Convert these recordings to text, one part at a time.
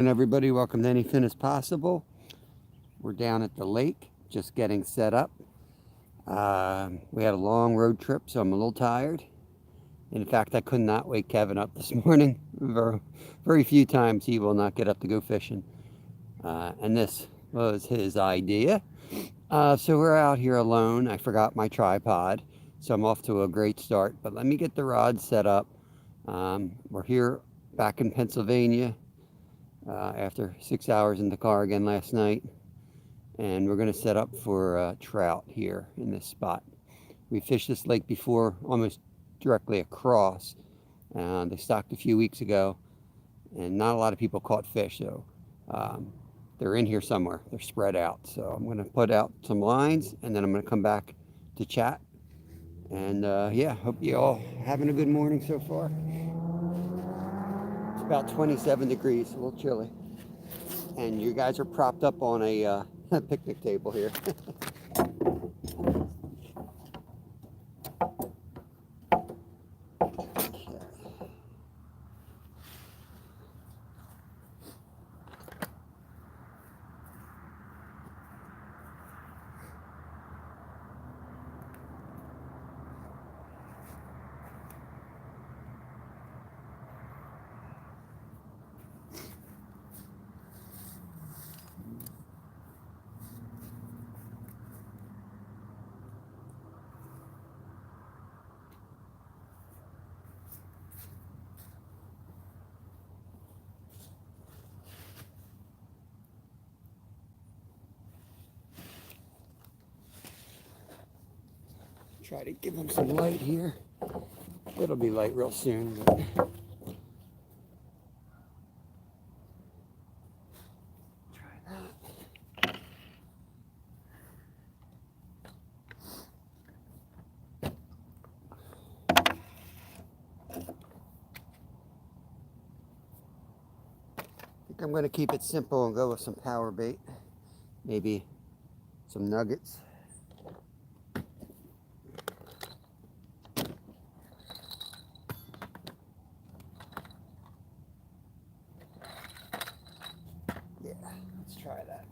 And everybody, welcome to Anything is Possible. We're down at the lake, just getting set up. We had a long road trip, so I'm a little tired. In fact, I could not wake Kevin up this morning. Very few times he will not get up to go fishing. And this was his idea. So we're out here alone. I forgot my tripod, so I'm off to a great start. But let me get the rod set up. We're here back in Pennsylvania after 6 hours in the car again last night. And we're going to set up for trout here in this spot. We fished this lake before, almost directly across. They stocked a few weeks ago, and not a lot of people caught fish, so they're in here somewhere. They're spread out. So I'm going to put out some lines, and then I'm going to come back to chat. And yeah, hope you all having a good morning so far. It's about 27 degrees, a little chilly. And you guys are propped up on a picnic table here. Try to give them some light here. It'll be light real soon, but try that. I think I'm going to keep it simple and go with some power bait. Maybe some nuggets. Yeah, let's try that.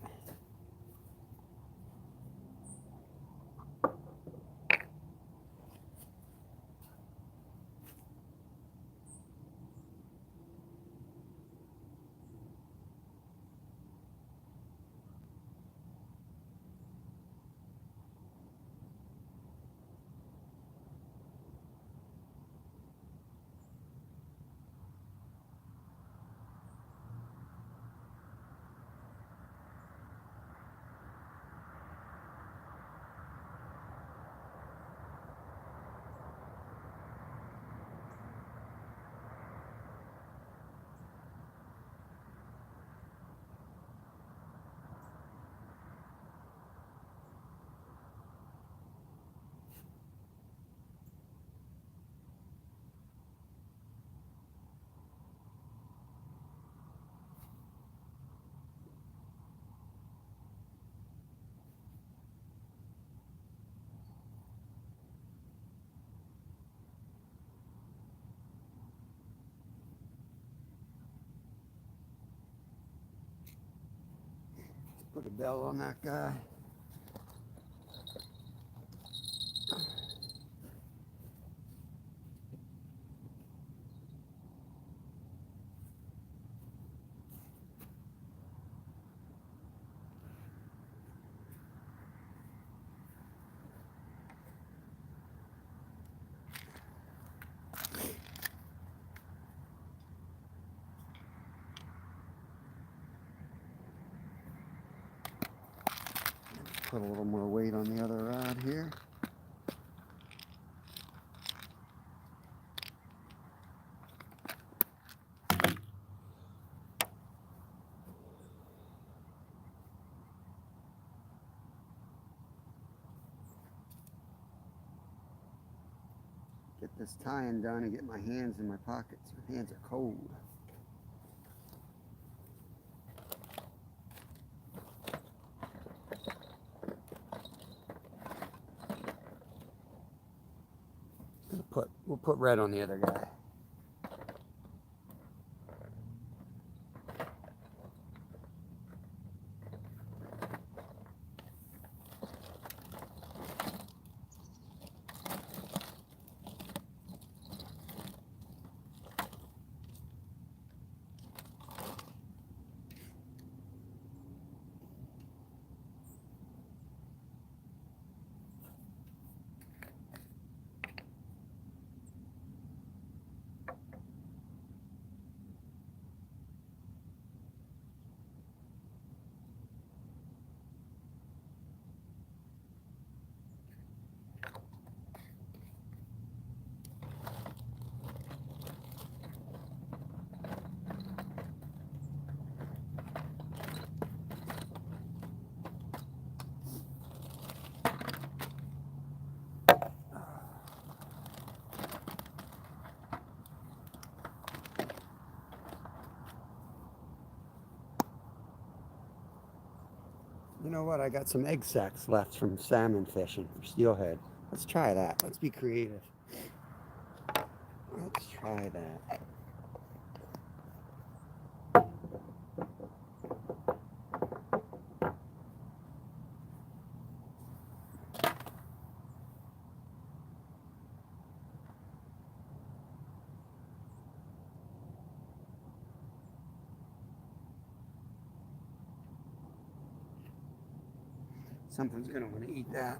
Put a bell on that guy. Put a little more weight on the other rod here. Get this tying done and get my hands in my pockets. My hands are cold. We'll put red on the other guy. You know what? I got some egg sacs left from salmon fishing for steelhead. Let's try that. Let's be creative. Let's try that. Something's gonna want to eat that.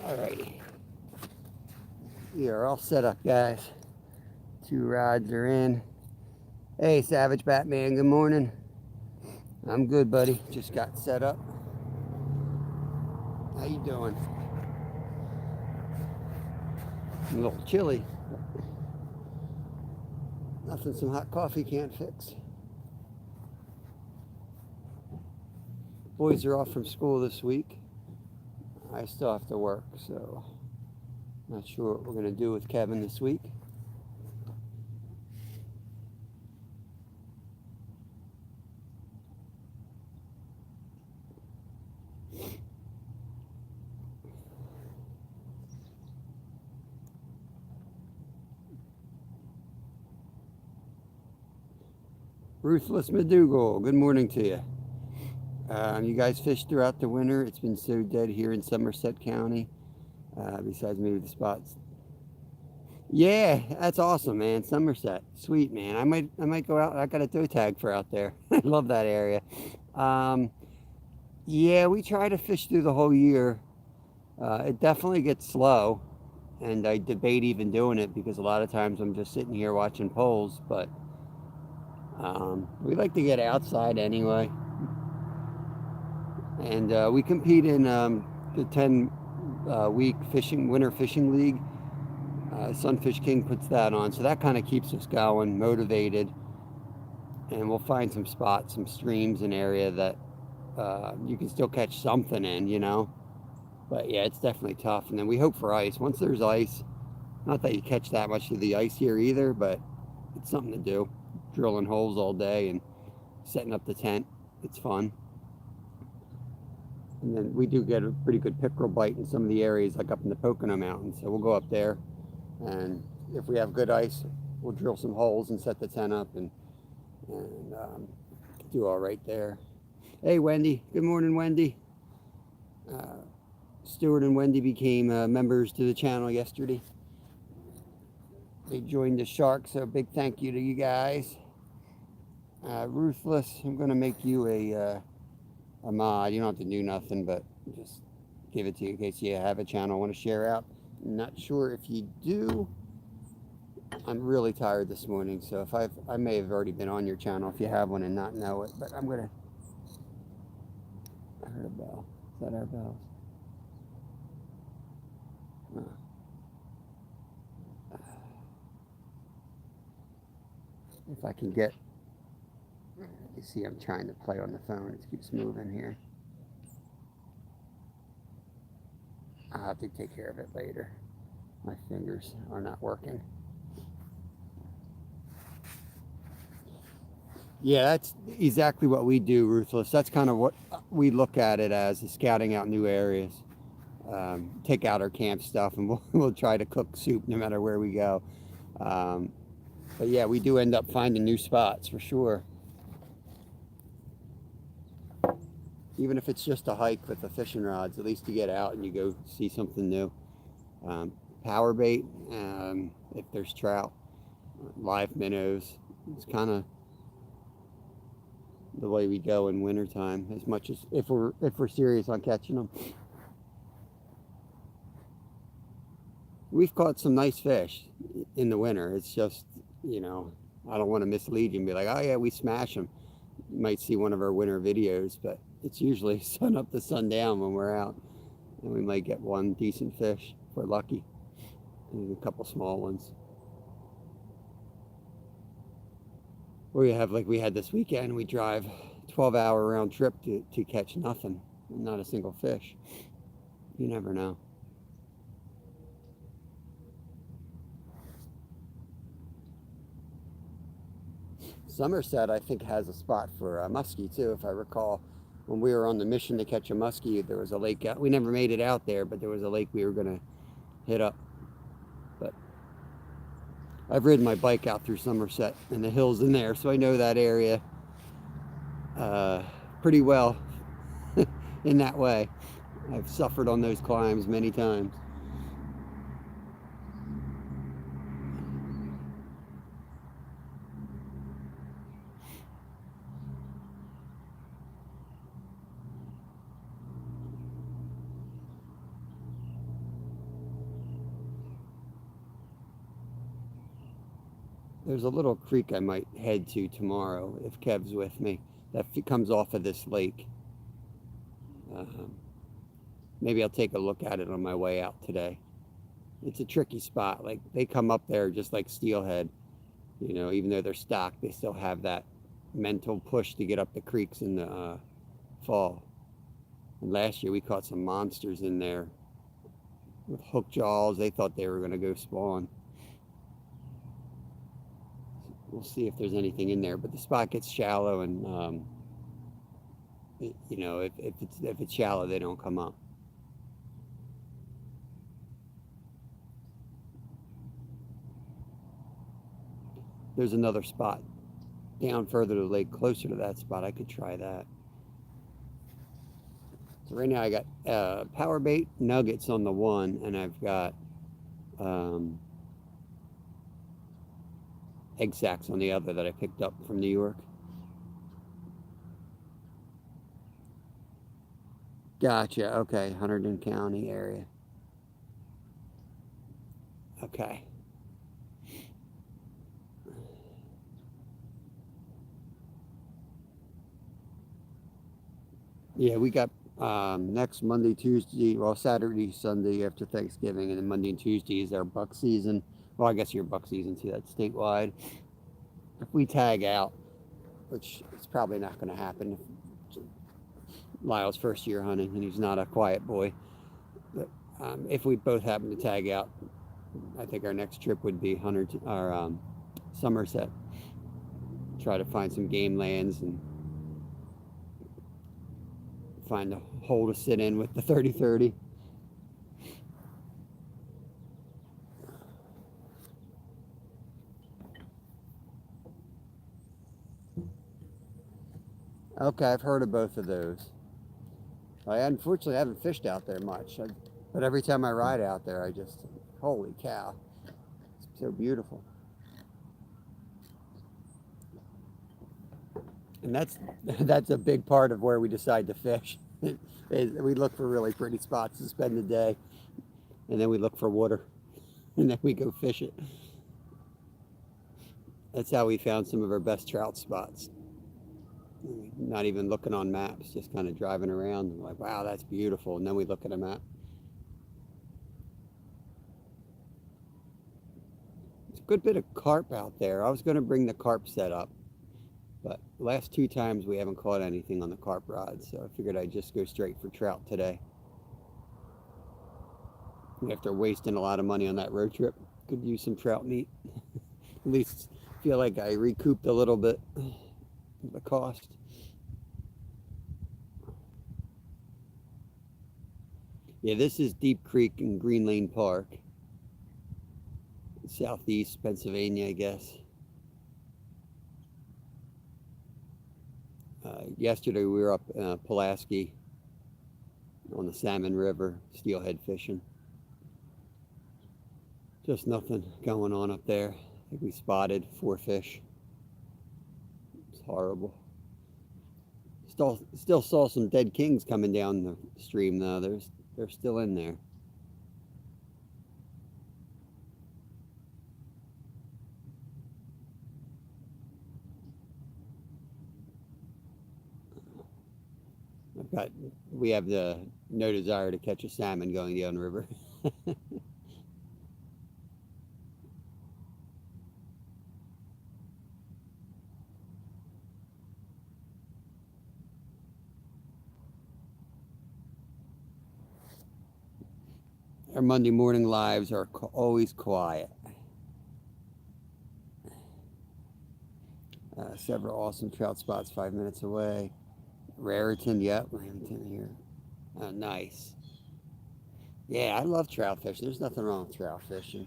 Alrighty. We are all set up, guys. 2 rods are in. Hey, Savage Batman, good morning. I'm good, buddy. Just got set up. How you doing? A little chilly. Nothing some hot coffee can't fix. Boys are off from school this week. I still have to work, so not sure what we're going to do with Kevin this week. Ruthless McDougal, good morning to you. You guys fished throughout the winter. It's been so dead here in Somerset County. Besides maybe the spots. Yeah, that's awesome, man. Somerset, sweet, man. I might go out. I got a toe tag for out there. I love that area. Yeah, we try to fish through the whole year. It definitely gets slow, and I debate even doing it because a lot of times I'm just sitting here watching poles. But we like to get outside anyway. And we compete in the 10-week winter fishing league. Sunfish King puts that on, so that kind of keeps us going, motivated, and we'll find some spots, some streams, an area that you can still catch something in, you know. But yeah, it's definitely tough. And then we hope for ice. Once there's ice, not that you catch that much of the ice here either, but it's something to do. Drilling holes all day and setting up the tent. It's fun. And then we do get a pretty good pickerel bite in some of the areas, like up in the Pocono Mountains. So we'll go up there, and if we have good ice, we'll drill some holes and set the tent up and do all right there. Hey, Wendy. Good morning, Wendy. Stuart and Wendy became members to the channel yesterday. They joined the Shark, so big thank you to you guys. Ruthless, I'm going to make you a mod. You don't have to do nothing, but just give it to you in case you have a channel I want to share out. I'm not sure if you do. I'm really tired this morning, so if I may have already been on your channel if you have one and not know it, but I'm going to... I heard a bell. Is that our bells? If I can get... You see, I'm trying to play on the phone. It keeps moving here. I'll have to take care of it later. My fingers are not working. Yeah, that's exactly what we do, Ruthless. That's kind of what we look at it as, is scouting out new areas. Take out our camp stuff, and we'll try to cook soup no matter where we go. But yeah, we do end up finding new spots for sure. Even if it's just a hike with the fishing rods, at least you get out and you go see something new. Power bait, if there's trout, live minnows. It's kind of the way we go in wintertime, as much as if we're serious on catching them. We've caught some nice fish in the winter. It's just, I don't want to mislead you and be like, oh yeah, we smash them. You might see one of our winter videos, but it's usually sun up to sundown when we're out, and we might get one decent fish if we're lucky, and a couple small ones. We have, like we had this weekend, we drive 12-hour round trip to catch nothing, not a single fish. You never know. Somerset, I think, has a spot for muskie too. If I recall, when we were on the mission to catch a muskie, there was a lake out. We never made it out there, but there was a lake we were going to hit up. But I've ridden my bike out through Somerset and the hills in there, so I know that area pretty well in that way. I've suffered on those climbs many times. There's a little creek I might head to tomorrow if Kev's with me. That comes off of this lake. Maybe I'll take a look at it on my way out today. It's a tricky spot. Like, they come up there just like steelhead. Even though they're stocked, they still have that mental push to get up the creeks in the fall. And last year we caught some monsters in there with hook jaws. They thought they were going to go spawn. We'll see if there's anything in there, but the spot gets shallow, and if it's shallow, they don't come up. There's another spot down further to the lake, closer to that spot. I could try that. So right now I got power bait nuggets on the one, and I've got egg sacks on the other that I picked up from New York. Gotcha. Okay, Hunterdon County area. Okay. Yeah, we got next Monday, Tuesday, well, Saturday, Sunday after Thanksgiving, and then Monday and Tuesday is our buck season. Well, I guess your buck season too, that's statewide. If we tag out, which is probably not going to happen, Lyle's first year hunting, and he's not a quiet boy. But if we both happen to tag out, I think our next trip would be Somerset. Try to find some game lands and find a hole to sit in with the 30-30. Okay, I've heard of both of those. I unfortunately haven't fished out there much, but every time I ride out there, I just, holy cow, it's so beautiful. And that's a big part of where we decide to fish. We look for really pretty spots to spend the day, and then we look for water, and then we go fish it. That's how we found some of our best trout spots. Not even looking on maps, just kind of driving around and like, wow, that's beautiful. And then we look at a map. It's a good bit of carp out there. I was going to bring the carp set up, but the last 2 times we haven't caught anything on the carp rod, so I figured I'd just go straight for trout today. After wasting a lot of money on that road trip, could use some trout meat. At least feel like I recouped a little bit of the cost. Yeah, this is Deep Creek in Green Lane Park, southeast Pennsylvania, I guess. Yesterday we were up Pulaski on the Salmon River, steelhead fishing. Just nothing going on up there. I think we spotted 4 fish. It's horrible. Still saw some dead kings coming down the stream though. They're still in there. We have no desire to catch a salmon going down the river. Our Monday morning lives are always quiet. Several awesome trout spots 5 minutes away. Raritan, yep, Raritan here. Nice. Yeah, I love trout fishing. There's nothing wrong with trout fishing.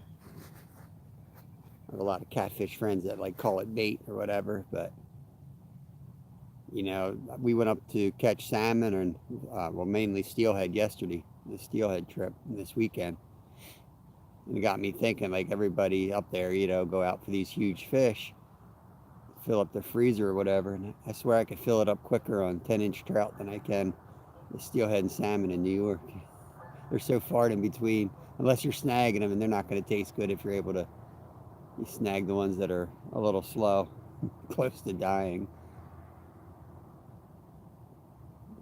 I have a lot of catfish friends that like call it bait or whatever, but we went up to catch salmon and well, mainly steelhead yesterday, the steelhead trip this weekend. And it got me thinking, like everybody up there, go out for these huge fish, fill up the freezer or whatever, and I swear I could fill it up quicker on 10-inch trout than I can the steelhead and salmon in New York. They're so far in between, unless you're snagging them, and they're not going to taste good if you're able to snag the ones that are a little slow, close to dying.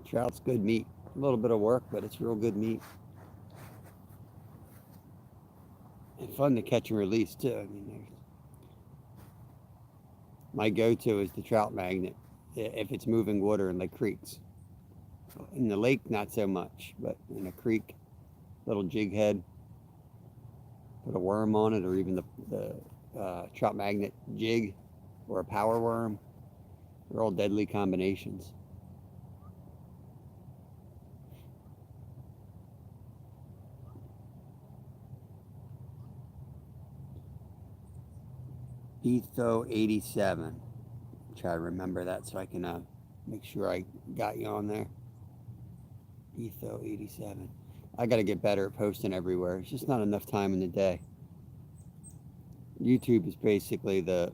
Trout's good meat. A little bit of work, but it's real good meat. And fun to catch and release, too. I mean, my go-to is the trout magnet if it's moving water in like creeks. In the lake, not so much, but in a creek, little jig head, put a worm on it, or even the trout magnet jig or a power worm. They're all deadly combinations. Etho 87. Try to remember that so I can make sure I got you on there. Etho 87. I got to get better at posting everywhere. It's just not enough time in the day. YouTube is basically the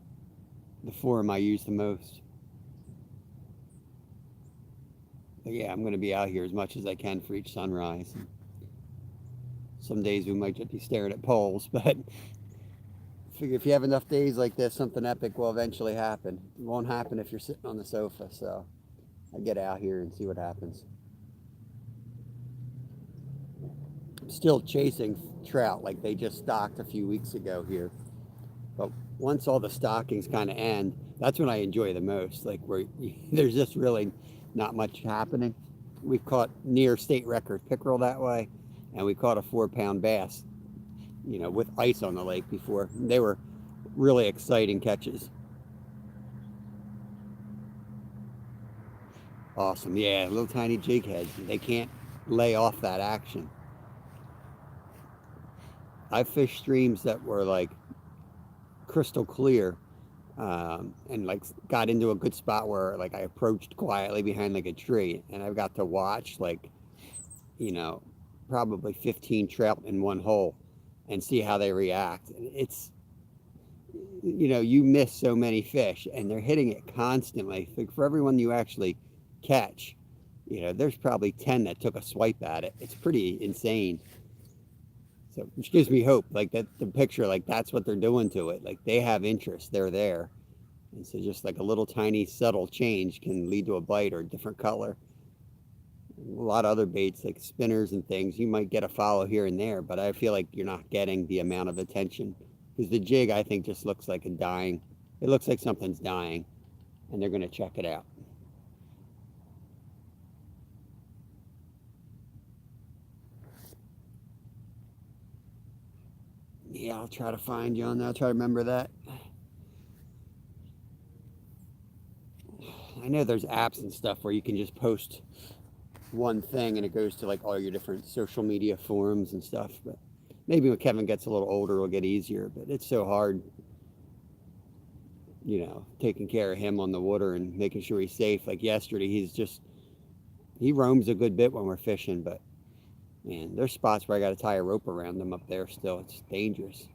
forum I use the most. But yeah, I'm going to be out here as much as I can for each sunrise. And some days we might just be staring at poles, but figure if you have enough days like this, something epic will eventually happen. It won't happen if you're sitting on the sofa, so I get out here and see what happens. I'm still chasing trout like they just stocked a few weeks ago here. But once all the stockings kind of end, that's when I enjoy the most. Like where there's just really not much happening. We've caught near state record pickerel that way, and we caught a 4-pound bass, with ice on the lake before. They were really exciting catches. Awesome. Yeah, little tiny jig heads. They can't lay off that action. I fished streams that were like crystal clear, and like got into a good spot where like I approached quietly behind like a tree, and I've got to watch like, probably 15 trout in one hole and see how they react. It's, you miss so many fish and they're hitting it constantly. Like for every one you actually catch, there's probably 10 that took a swipe at it. It's pretty insane. So, which gives me hope, like that the picture, like that's what they're doing to it. Like they have interest, they're there. And so just like a little tiny subtle change can lead to a bite or a different color. A lot of other baits like spinners and things, you might get a follow here and there, but I feel like you're not getting the amount of attention because the jig, I think, just looks like it looks like something's dying, and they're going to check it out. Yeah, I'll try to find you on that. I'll try to remember that. I know there's apps and stuff where you can just post one thing and it goes to like all your different social media forums and stuff, but maybe when Kevin gets a little older it'll get easier, but it's so hard. taking care of him on the water and making sure he's safe. Like yesterday, he roams a good bit when we're fishing, but man, there's spots where I got to tie a rope around him up there still. It's dangerous.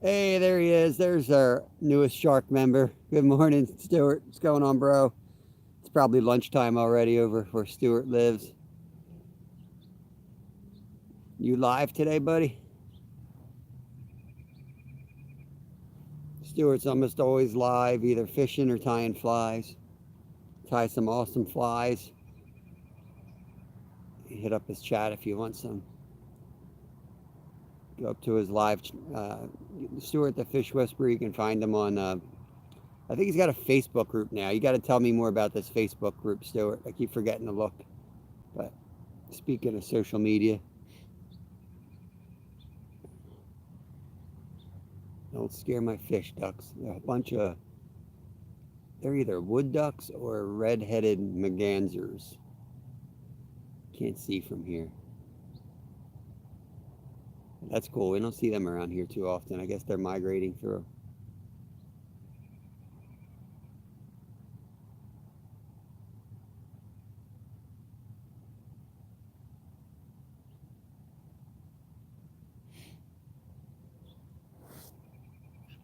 Hey, there he is. There's our newest shark member. Good morning, Stuart. What's going on, bro? It's probably lunchtime already over where Stuart lives. You live today, buddy? Stuart's almost always live, either fishing or tying flies. Tie some awesome flies. Hit up his chat if you want some. Go up to his live, Stuart the Fish Whisperer. You can find him on, I think he's got a Facebook group now. You got to tell me more about this Facebook group, Stuart. I keep forgetting to look. But speaking of social media, don't scare my fish ducks. They're a bunch of, they're either wood ducks or red-headed mergansers. Can't see from here. That's cool. We don't see them around here too often. I guess they're migrating through.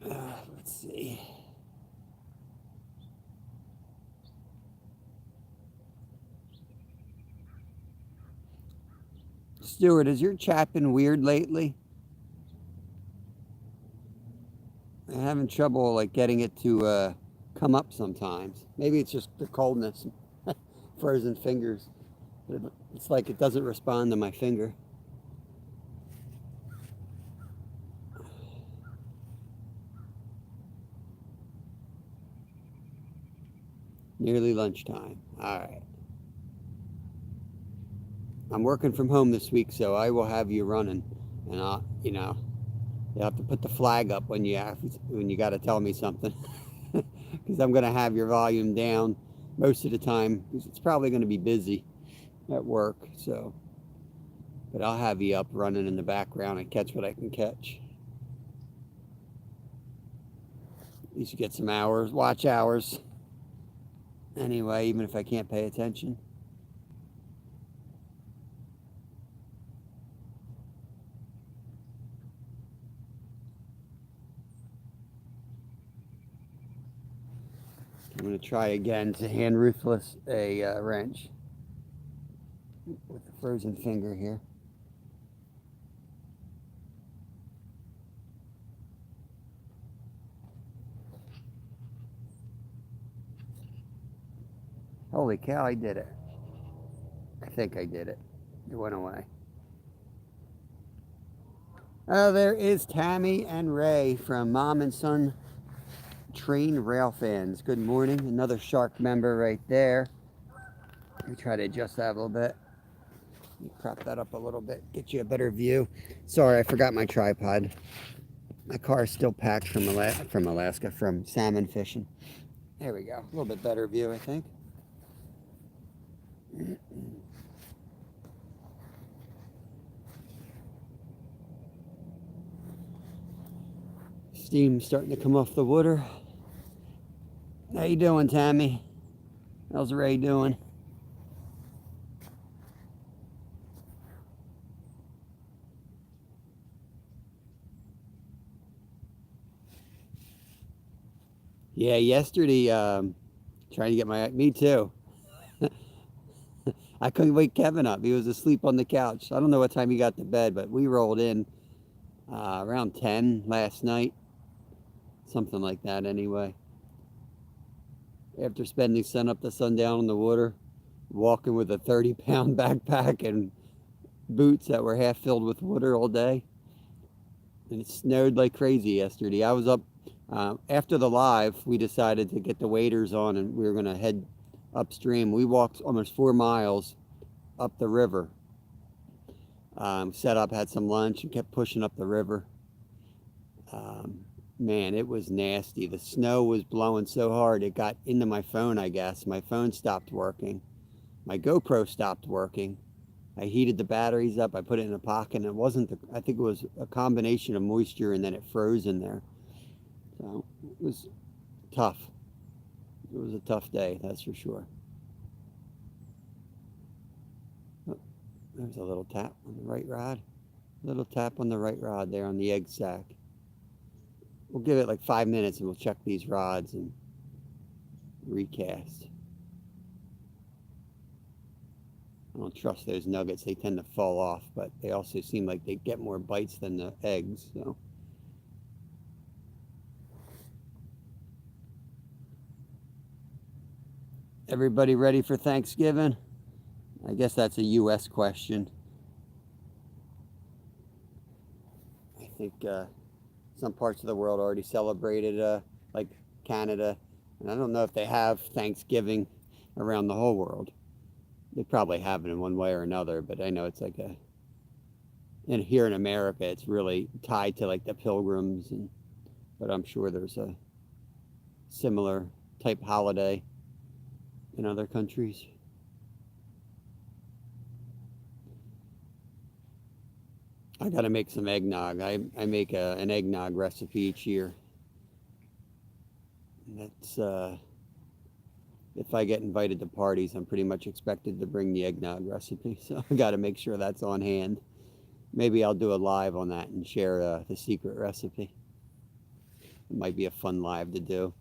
Let's see. Stuart, has your chat been weird lately? I'm having trouble like getting it to come up sometimes. Maybe it's just the coldness, frozen fingers. It's like it doesn't respond to my finger. Nearly lunchtime. All right. I'm working from home this week, so I will have you running, and you have to put the flag up when you got to tell me something, because I'm going to have your volume down most of the time, because it's probably going to be busy at work. So, but I'll have you up running in the background and catch what I can catch. At least you get some hours, watch hours. Anyway, even if I can't pay attention. I'm going to try again to hand ruthless a wrench with the frozen finger here. Holy cow, I did it. I think I did it. It went away. Oh, there is Tammy and Ray from Mom and Son Train Rail Fans. Good morning. Another shark member right there. Let me try to adjust that a little bit. Let me prop that up a little bit, get you a better view. Sorry, I forgot my tripod. My car is still packed from Alaska, from salmon fishing. There we go. A little bit better view, I think. Steam starting to come off the water. How you doing, Tammy? How's Ray doing? Yeah, yesterday, trying to get me too. I couldn't wake Kevin up. He was asleep on the couch. I don't know what time he got to bed, but we rolled in around 10 last night. Something like that anyway. After spending sun up to sundown on the water, walking with a 30-pound backpack and boots that were half filled with water all day. And it snowed like crazy yesterday. I was up, after the live, we decided to get the waders on and we were going to head upstream. We walked almost 4 miles up the river. Set up, had some lunch, and kept pushing up the river. Man, it was nasty. The snow was blowing so hard it got into my phone, I guess. My phone stopped working. My GoPro stopped working. I heated the batteries up. I put it in a pocket, and it wasn't I think it was a combination of moisture, and then it froze in there. So it was tough. It was a tough day, that's for sure. Oh, there's a little tap on the right rod. Little tap on the right rod there on the egg sac. We'll give it like 5 minutes and we'll check these rods and recast. I don't trust those nuggets. They tend to fall off, but they also seem like they get more bites than the eggs. So everybody ready for Thanksgiving? I guess that's a U.S. question. I think some parts of the world already celebrated, like Canada. And I don't know if they have Thanksgiving around the whole world. They probably have it in one way or another, but I know it's like and here in America, it's really tied to like the Pilgrims, but I'm sure there's a similar type holiday in other countries. I got to make some eggnog. I make an eggnog recipe each year. That's if I get invited to parties, I'm pretty much expected to bring the eggnog recipe. So I got to make sure that's on hand. Maybe I'll do a live on that and share the secret recipe. It might be a fun live to do.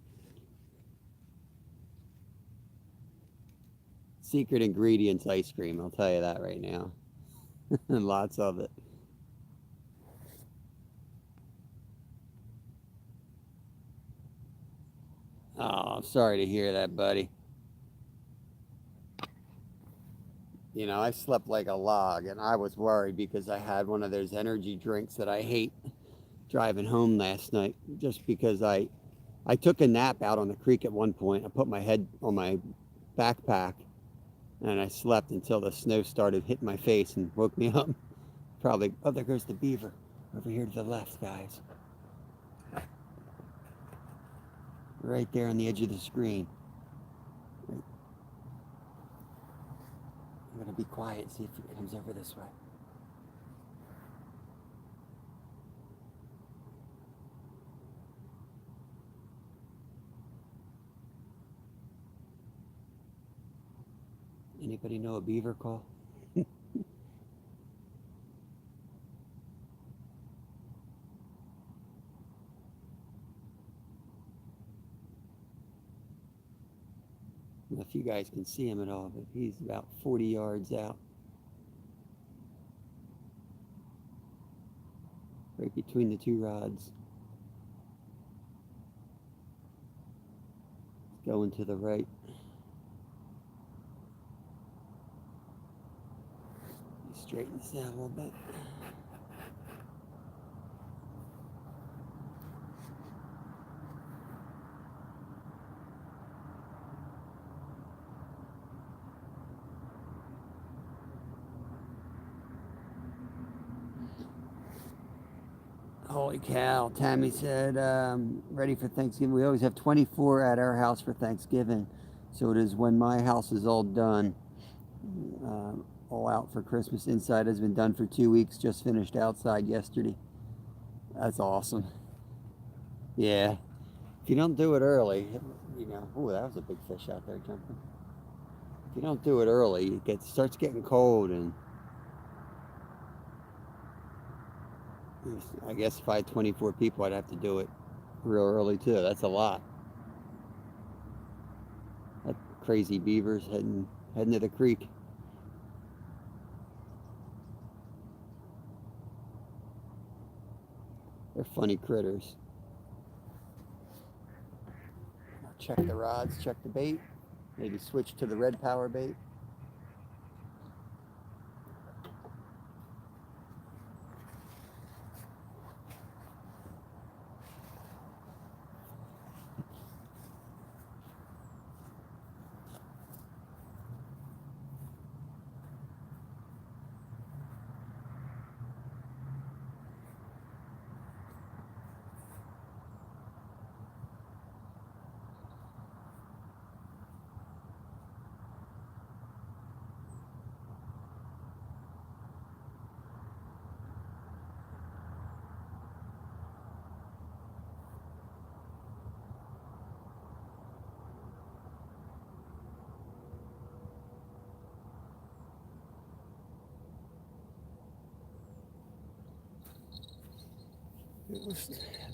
Secret ingredients ice cream, I'll tell you that right now. And lots of it. Oh, I'm sorry to hear that, buddy. You know, I slept like a log, and I was worried because I had one of those energy drinks that I hate driving home last night, just because I took a nap out on the creek at one point. I put my head on my backpack, and I slept until the snow started hitting my face and woke me up. Probably, oh, there goes the beaver over here to the left, guys. Right there on the edge of the screen. Right. I'm going to be quiet, see if it comes over this way. Anybody know a beaver call? If you guys can see him at all, but he's about 40 yards out. Right between the two rods. Going to the right. Straighten this out a little bit. Holy cow, Tammy said, ready for Thanksgiving. We always have 24 at our house for Thanksgiving. So it is when my house is all done, all out for Christmas. Inside has been done for 2 weeks, just finished outside yesterday. That's awesome. Yeah. If you don't do it early, you know, oh, that was a big fish out there jumping. If you don't do it early, it starts getting cold, and I guess if I had 24 people, I'd have to do it real early too. That's a lot. That crazy beavers heading to the creek. They're funny critters. Check the rods, check the bait. Maybe switch to the red power bait.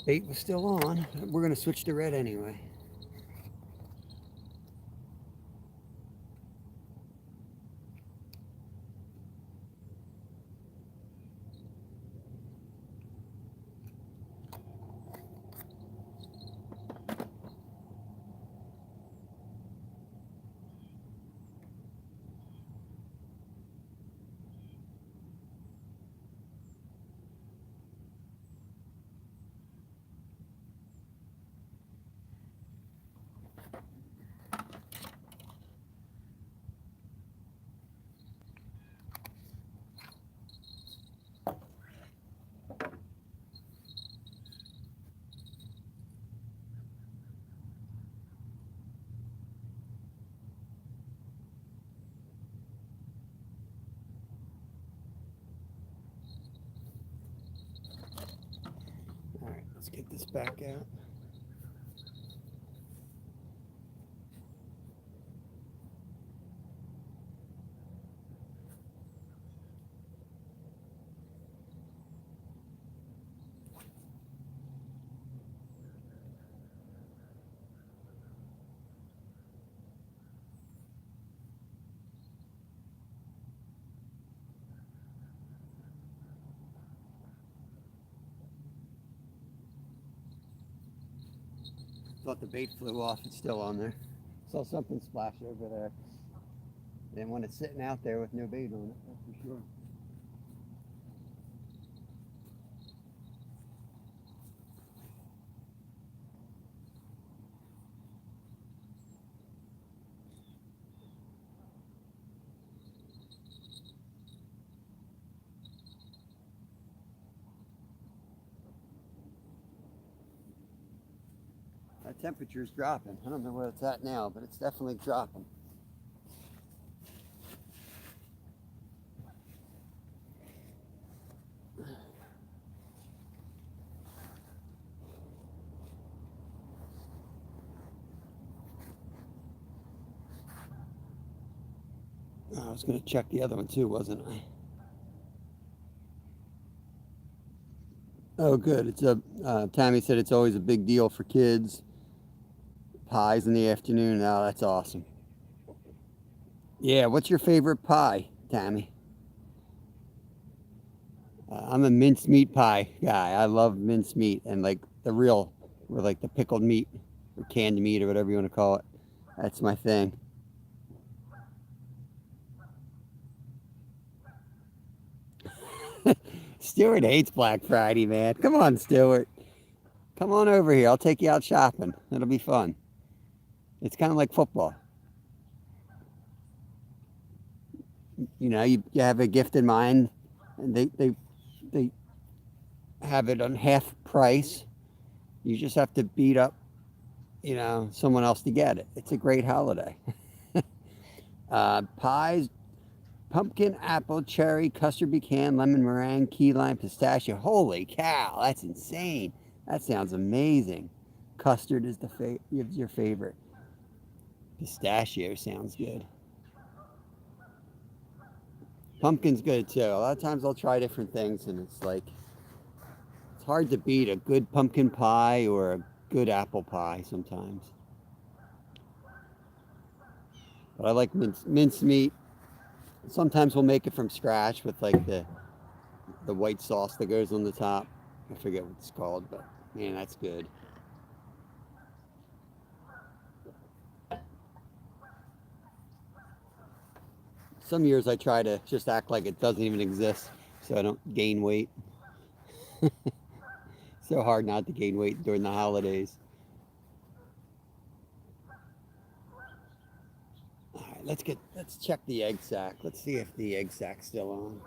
Bait was still on. We're going to switch to red anyway. All right, let's get this back out. Thought the bait flew off. It's still on there. Saw something splash over there. Didn't want it sitting out there with no bait on it, that's for sure. That temperature's dropping. I don't know where it's at now, but it's definitely dropping. I was going to check the other one too, wasn't I? Oh, good. It's a. Tammy said it's always a big deal for kids. Pies in the afternoon. Oh, that's awesome. Yeah. What's your favorite pie, Tammy? I'm a mincemeat pie guy. I love mincemeat and like the real, or like the pickled meat or canned meat or whatever you want to call it. That's my thing. Stuart hates Black Friday, man. Come on, Stuart. Come on over here. I'll take you out shopping. It'll be fun. It's kind of like football. You know, you have a gift in mind, and they have it on half price. You just have to beat up, someone else to get it. It's a great holiday. Pies, pumpkin, apple, cherry, custard pecan, lemon meringue, key lime, pistachio. Holy cow, that's insane. That sounds amazing. Custard is your favorite. Pistachio sounds good. Pumpkin's good too. A lot of times I'll try different things and it's like it's hard to beat a good pumpkin pie or a good apple pie sometimes. But I like mincemeat. Sometimes we'll make it from scratch with like the white sauce that goes on the top. I forget what it's called, but man, that's good. Some years I try to just act like it doesn't even exist so I don't gain weight. So hard not to gain weight during the holidays. All right, let's check the egg sac. Let's see if the egg sac's still on.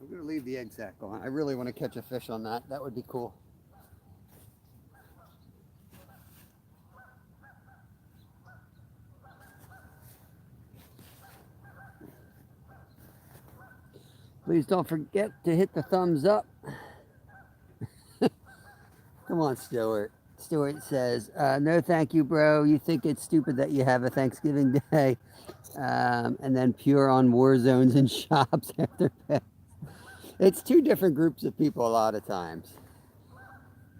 We're going to leave the egg sack on. I really want to catch a fish on that. That would be cool. Please don't forget to hit the thumbs up. Come on, Stuart. Stuart says, no thank you, bro. You think it's stupid that you have a Thanksgiving day. And then pure on war zones and shops after that. It's two different groups of people a lot of times.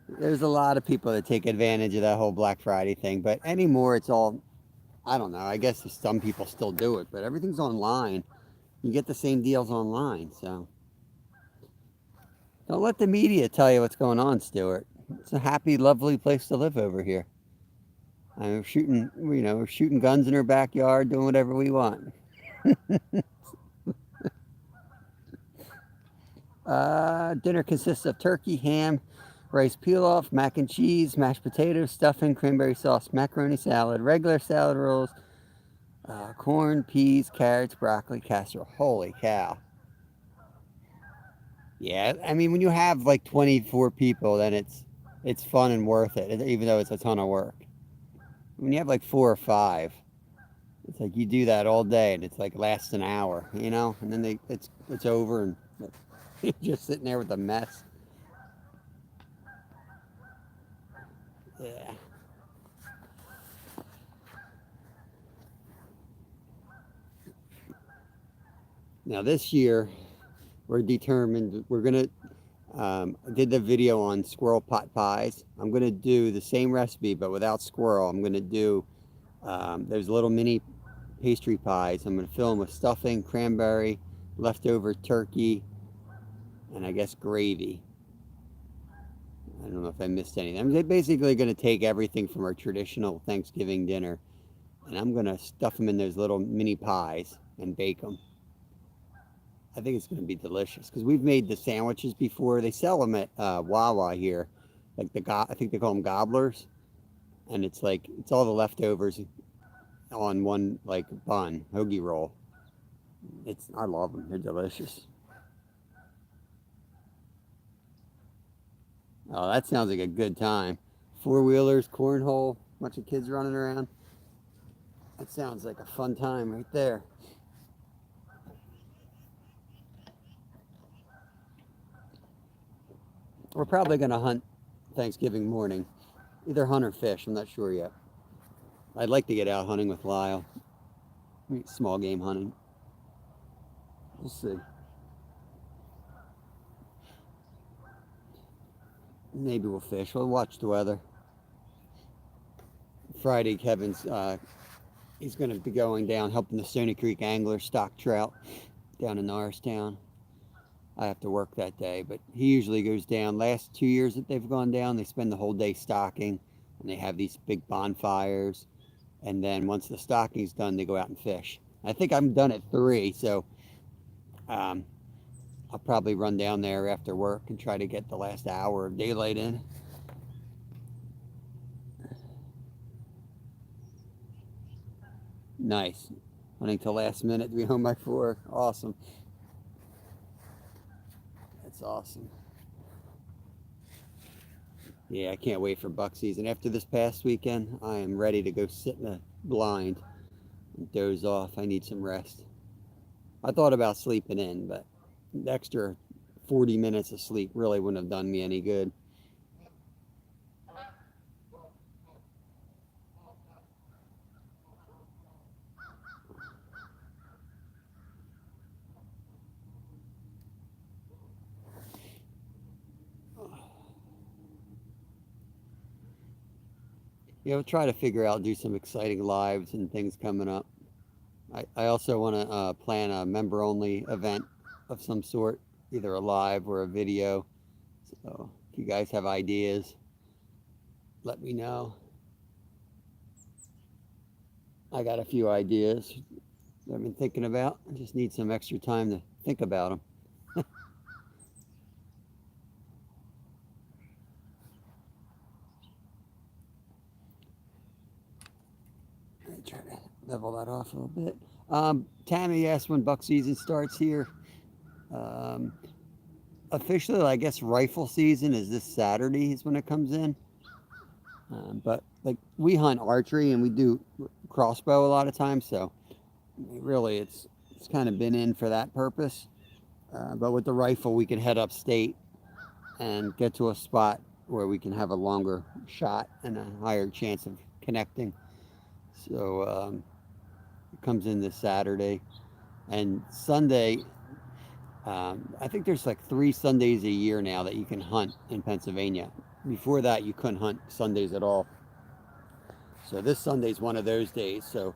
There's a lot of people that take advantage of that whole Black Friday thing. But anymore, it's all, I don't know. I guess some people still do it. But everything's online. You get the same deals online. So don't let the media tell you what's going on, Stuart. It's a happy, lovely place to live over here. I'm shooting, we're shooting guns in our backyard, doing whatever we want. Dinner consists of turkey, ham, rice pilaf, mac and cheese, mashed potatoes, stuffing, cranberry sauce, macaroni salad, regular salad rolls, corn, peas, carrots, broccoli, casserole. Holy cow. Yeah, I mean, when you have like 24 people, then it's fun and worth it, even though it's a ton of work. When you have like 4 or 5, it's like you do that all day, and it's like lasts an hour, and then it's over, and you're just sitting there with a mess. Yeah. Now this year, we're determined, I did the video on squirrel pot pies. I'm gonna do the same recipe, but without squirrel. I'm gonna do, there's little mini pastry pies. I'm gonna fill them with stuffing, cranberry, leftover turkey, and I guess gravy. I don't know if I missed anything. I'm basically gonna take everything from our traditional Thanksgiving dinner, and I'm gonna stuff them in those little mini pies and bake them. I think it's going to be delicious because we've made the sandwiches before. They sell them at Wawa here, like I think they call them gobblers, and it's all the leftovers on one like bun hoagie roll. I love them. They're delicious. Oh, that sounds like a good time. 4-wheelers, cornhole, bunch of kids running around. That sounds like a fun time right there. We're probably going to hunt Thanksgiving morning. Either hunt or fish. I'm not sure yet. I'd like to get out hunting with Lyle. Small game hunting. We'll see. Maybe we'll fish. We'll watch the weather. Friday, Kevin's, he's going to be going down helping the Stony Creek anglers stock trout down in Norristown. I have to work that day, but he usually goes down. Last 2 years that they've gone down, they spend the whole day stocking, and they have these big bonfires, and then once the stocking's done, they go out and fish. I think I'm done at 3, so I'll probably run down there after work and try to get the last hour of daylight in. Nice. Hunting till last minute to be home by 4. Awesome. That's awesome. Yeah, I can't wait for buck season. After this past weekend, I am ready to go sit in the blind and doze off. I need some rest. I thought about sleeping in, but the extra 40 minutes of sleep really wouldn't have done me any good. Yeah, we'll try to figure out, do some exciting lives and things coming up. I also want to plan a member-only event of some sort, either a live or a video. So if you guys have ideas, let me know. I got a few ideas that I've been thinking about. I just need some extra time to think about them. Try to level that off a little bit. Tammy asked when buck season starts here. officially, I guess rifle season is this Saturday is when it comes in. But like we hunt archery and we do crossbow a lot of times, so really it's kind of been in for that purpose. But with the rifle, we can head upstate and get to a spot where we can have a longer shot and a higher chance of connecting. So it comes in this Saturday and Sunday. I think there's like 3 Sundays a year now that you can hunt in Pennsylvania. Before that, you couldn't hunt Sundays at all. So this Sunday's one of those days. So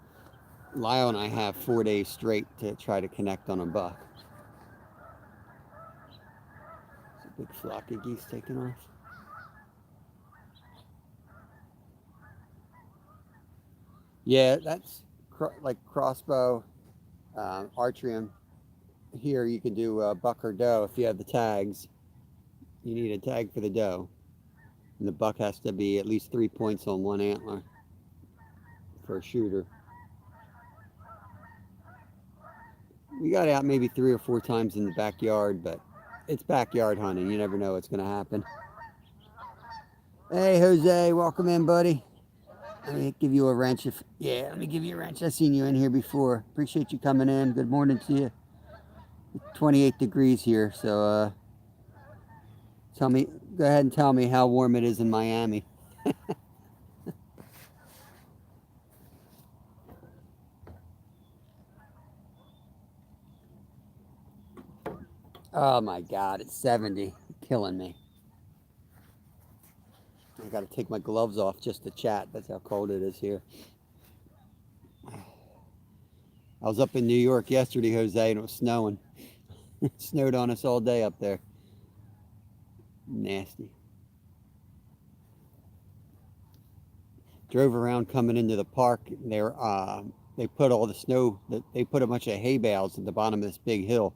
Lyle and I have 4 days straight to try to connect on a buck. It's a big flock of geese taking off. Yeah, that's like crossbow, archery. Here you can do buck or doe if you have the tags. You need a tag for the doe. And the buck has to be at least 3 points on one antler for a shooter. We got out maybe 3 or 4 times in the backyard, but it's backyard hunting. You never know what's going to happen. Hey, Jose, welcome in, buddy. Let me give you a wrench. Yeah, let me give you a wrench. I've seen you in here before. Appreciate you coming in. Good morning to you. 28 degrees here, so go ahead and tell me how warm it is in Miami. Oh my God, it's 70. Killing me. I got to take my gloves off just to chat. That's how cold it is here. I was up in New York yesterday, Jose, and it was snowing. It snowed on us all day up there. Nasty. Drove around coming into the park. They put all the snow. They put a bunch of hay bales at the bottom of this big hill.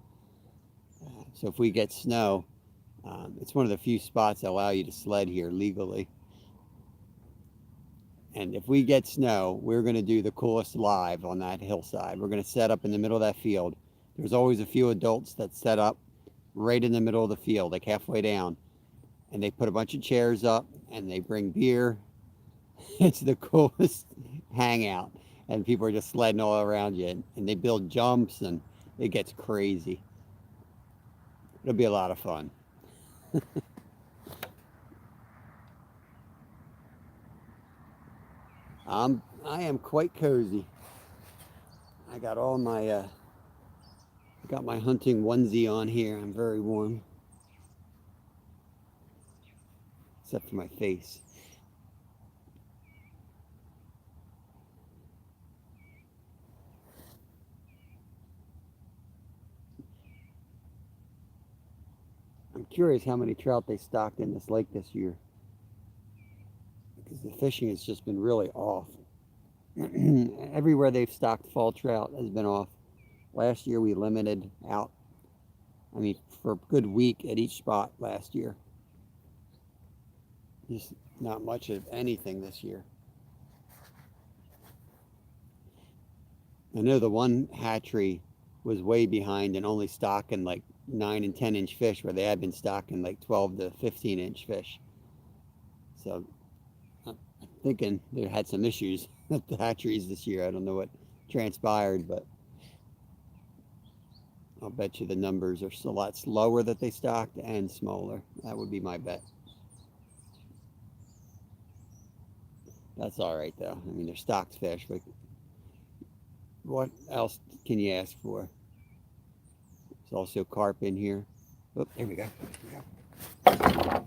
So if we get snow, it's one of the few spots that allow you to sled here legally. And if we get snow, we're going to do the coolest live on that hillside. We're going to set up in the middle of that field. There's always a few adults that set up right in the middle of the field, like halfway down. And they put a bunch of chairs up and they bring beer. It's the coolest hangout. And people are just sledding all around you. And they build jumps and it gets crazy. It'll be a lot of fun. I am quite cozy. I got all my got my hunting onesie on here. I'm very warm, except for my face. I'm curious how many trout they stocked in this lake this year, because the fishing has just been really off. Everywhere they've stocked fall trout has been off. Last year we limited out, I mean, for a good week at each spot last year. Just not much of anything this year. I know the one hatchery was way behind and only stocking like 9 and 10-inch fish, where they had been stocking like 12 to 15-inch fish. So I'm thinking they had some issues at the hatcheries this year. I don't know what transpired, but I'll bet you the numbers are a lot slower that they stocked and smaller. That would be my bet. That's all right, though. I mean, they're stocked fish, but what else can you ask for? There's also carp in here. Oh, there we go. There we go.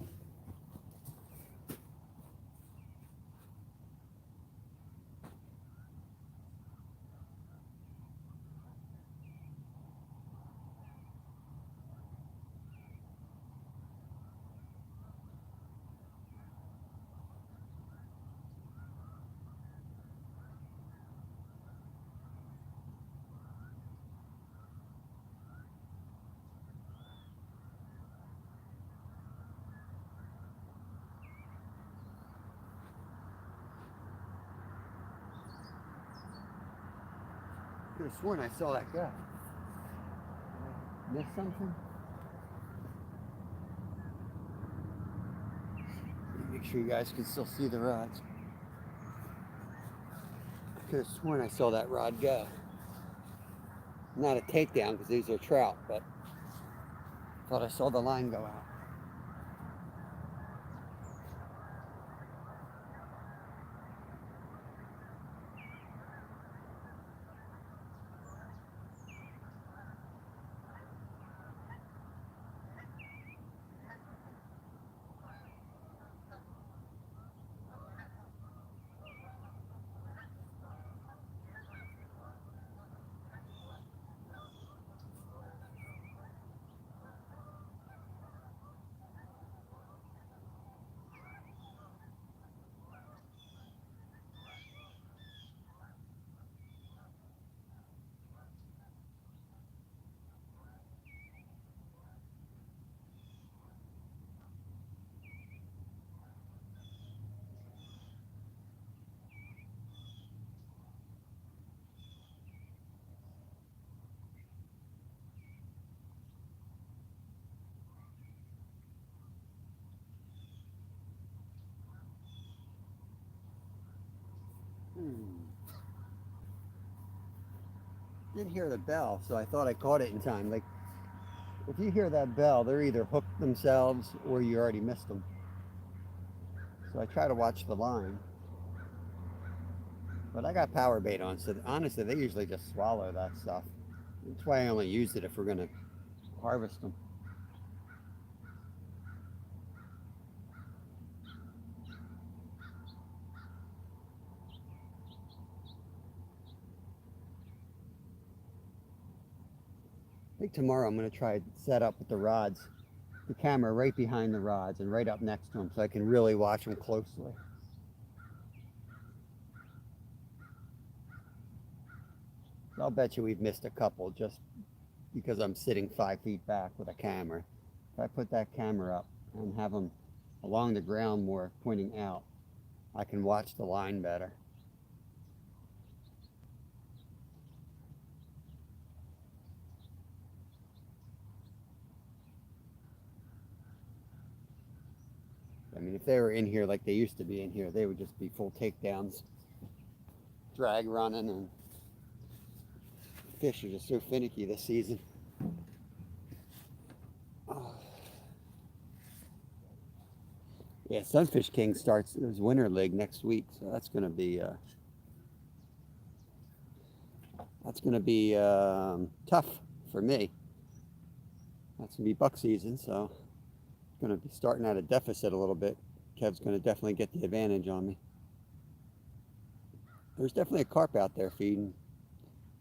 I could have sworn I saw that guy. Missed something? sure you guys can still see the rods. I could have sworn I saw that rod go. Not a takedown because these are trout, but thought I saw the line go out. Didn't hear the bell, so I thought I caught it in time. Like, if you hear that bell, they're either hooked themselves or you already missed them. So I try to watch the line. But I got power bait on, so honestly, they usually just swallow that stuff. That's why I only use it if we're going to harvest them. I think tomorrow I'm going to try to set up with the rods, the camera right behind the rods and right up next to them so I can really watch them closely. I'll bet you we've missed a couple just because I'm sitting 5 feet back with a camera. If I put that camera up and have them along the ground more pointing out, I can watch the line better. I mean, if they were in here like they used to be in here, they would just be full takedowns, drag running, and fish are just so finicky this season. Oh. Yeah, Sunfish King starts his winter league next week, so that's going to be tough for me. That's going to be buck season, so I'm going to be starting at a deficit a little bit. Kev's going to definitely get the advantage on me. There's definitely a carp out there feeding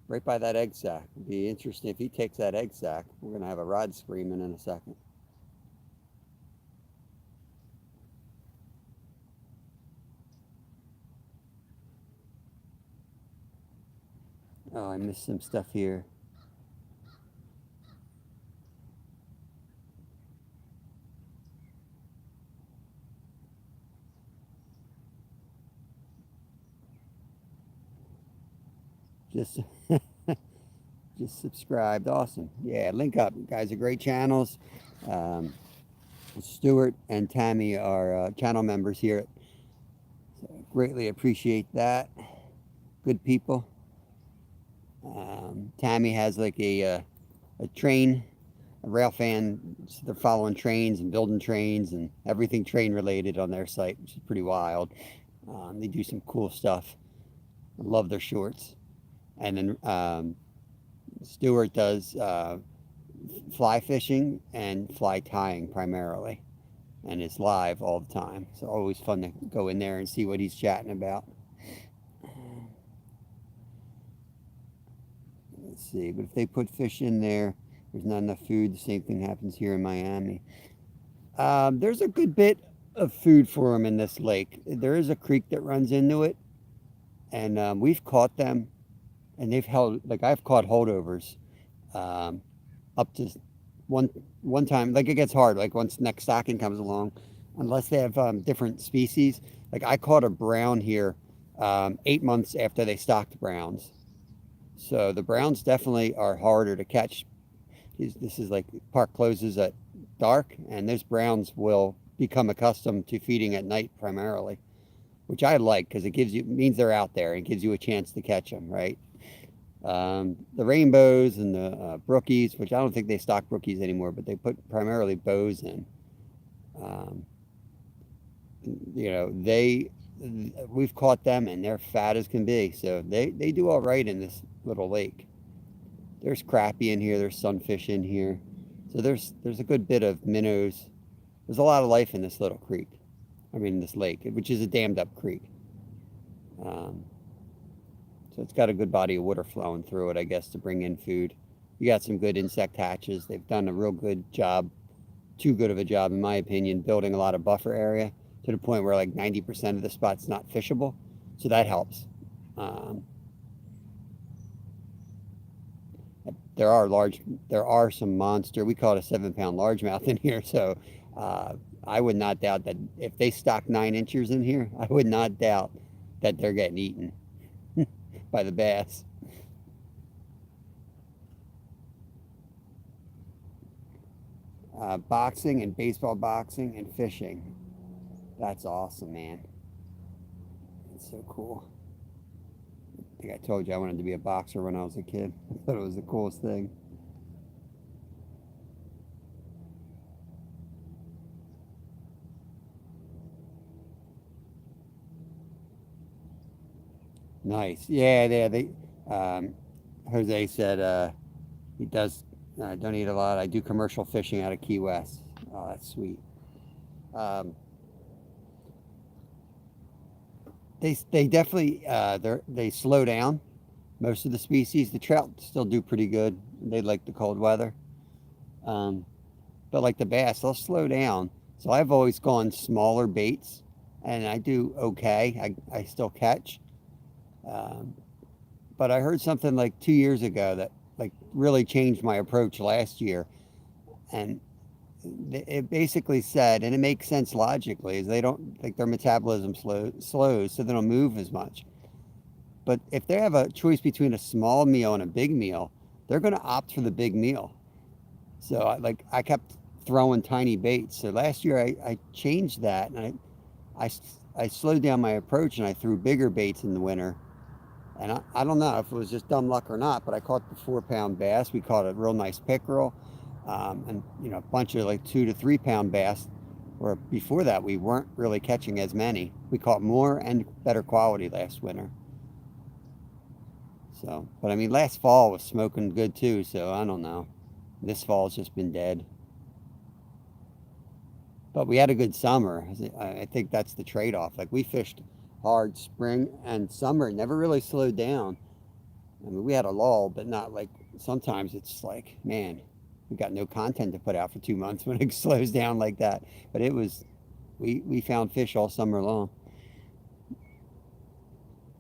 right by that egg sac. It'd be interesting if he takes that egg sac. We're going to have a rod screaming in a second. Oh, I missed some stuff here. Just just subscribed. Awesome. Yeah, link up. You guys are great channels. Stuart and Tammy are channel members here. So greatly appreciate that. Good people. Tammy has like a train, a rail fan. So they're following trains and building trains and everything train related on their site, which is pretty wild. They do some cool stuff. I love their shorts. And then Stuart does fly fishing and fly tying primarily, and it's live all the time. So always fun to go in there and see what he's chatting about. Let's see, but if they put fish in there, there's not enough food. The same thing happens here in Miami. There's a good bit of food for them in this lake. There is a creek that runs into it, and we've caught them, and they've held, like I've caught holdovers up to one time. Like it gets hard, like once next stocking comes along, unless they have different species. Like I caught a brown here 8 months after they stocked browns. So the browns definitely are harder to catch. This is like park closes at dark, and those browns will become accustomed to feeding at night primarily, which I like because it means they're out there and gives you a chance to catch them, right? The rainbows and the brookies, which I don't think they stock brookies anymore, but they put primarily bows in. Um, you know, we've caught them and they're fat as can be, so they do all right in this little lake. There's crappie in here, there's sunfish in here, so there's a good bit of minnows. There's a lot of life in this little creek. I mean, this lake, which is a dammed up creek. Um, so it's got a good body of water flowing through it, I guess, to bring in food. You got some good insect hatches. They've done a real good job, too good of a job, in my opinion, building a lot of buffer area to the point where like 90% of the spot's not fishable. So that helps. Um, there are some monster, we call it a 7 pound largemouth in here. So uh, I would not doubt that if they stock 9 inchers in here, I would not doubt that they're getting eaten by the bass. Boxing and baseball boxing and fishing. That's awesome, man. It's so cool. I think I told you I wanted to be a boxer when I was a kid. I thought it was the coolest thing. Nice. Yeah, um, Jose said he does don't eat a lot. I do commercial fishing out of Key West. Oh, that's sweet. Um, they definitely they slow down. Most of the species, the trout still do pretty good. They like the cold weather. Um, but like the bass, they'll slow down. So I've always gone smaller baits, and I do okay. I still catch. Um, but I heard something like 2 years ago that like really changed my approach last year, and it basically said, and it makes sense logically, is they don't like their metabolism slows, so they don't move as much. But if they have a choice between a small meal and a big meal, they're going to opt for the big meal. So I kept throwing tiny baits. So last year I changed that, and I, I slowed down my approach and I threw bigger baits in the winter. And I don't know if it was just dumb luck or not, but I caught the 4 pound bass. We caught a real nice pickerel, and you know, a bunch of like 2 to 3 pound bass. Where before that we weren't really catching as many. We caught more and better quality last winter. So, but I mean, last fall was smoking good too. So I don't know. This fall's just been dead. But we had a good summer. I think that's the trade-off. Like we fished hard spring and summer, never really slowed down. I mean, we had a lull, but not like sometimes it's like, man, we got no content to put out for 2 months when it slows down like that. But it was, we found fish all summer long,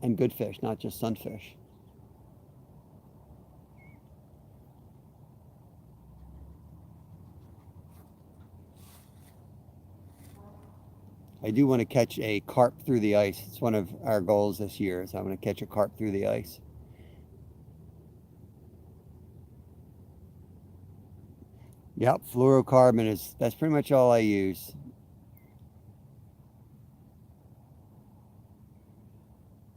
and good fish, not just sunfish. I do want to catch a carp through the ice. It's one of our goals this year. Is I want to catch a carp through the ice. Yep, fluorocarbon that's pretty much all I use.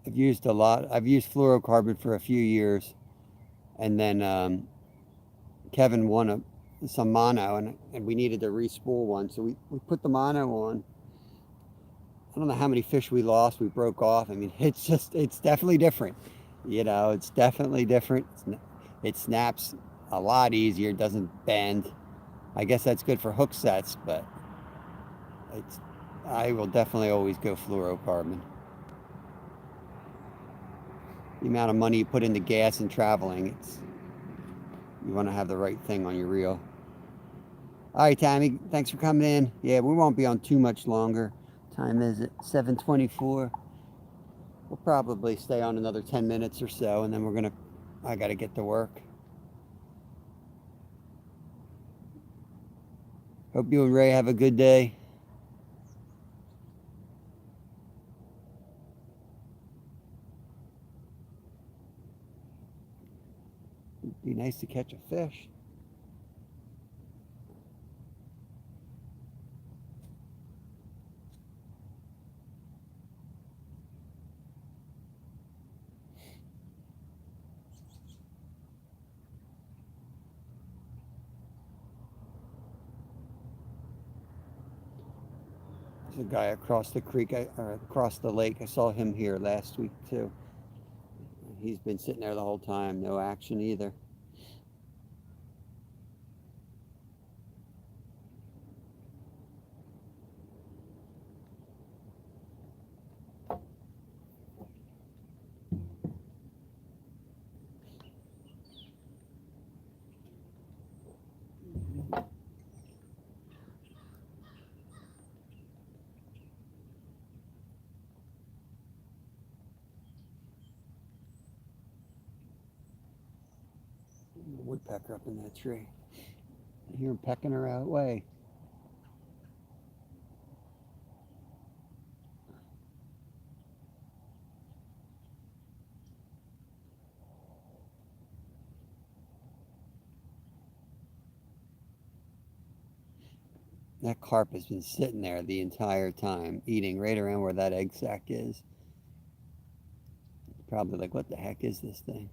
I've used a lot. I've used fluorocarbon for a few years, and then Kevin won some mono, and we needed to re-spool one, so we put the mono on. I don't know how many fish we lost. We broke off. I mean, it's definitely different. You know, it's definitely different. It snaps a lot easier. It doesn't bend. I guess that's good for hook sets, but it's I will definitely always go fluorocarbon. The amount of money you put into gas and traveling, you want to have the right thing on your reel. All right, Tammy, thanks for coming in. Yeah, we won't be on too much longer. Time is at 7:24. We'll probably stay on another 10 minutes or so, and then I got to get to work. Hope you and Ray have a good day. It'd be nice to catch a fish. There's a guy across the creek, or across the lake. I saw him here last week too. He's been sitting there the whole time, no action either. Woodpecker up in that tree. I hear him pecking her away. That carp has been sitting there the entire time, eating right around where that egg sac is. Probably like, what the heck is this thing?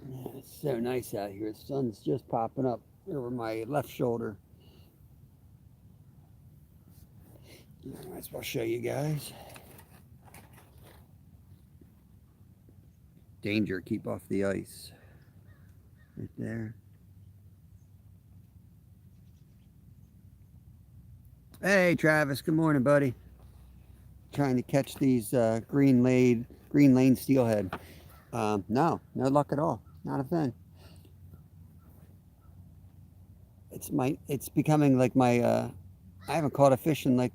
Yeah, it's so nice out here. The sun's just popping up over my left shoulder. I might as well show you guys. Danger, keep off the ice. Right there. Hey, Travis. Good morning, buddy. Trying to catch these green lane steelhead. No luck at all. Not a thing. It's becoming like my. I haven't caught a fish in like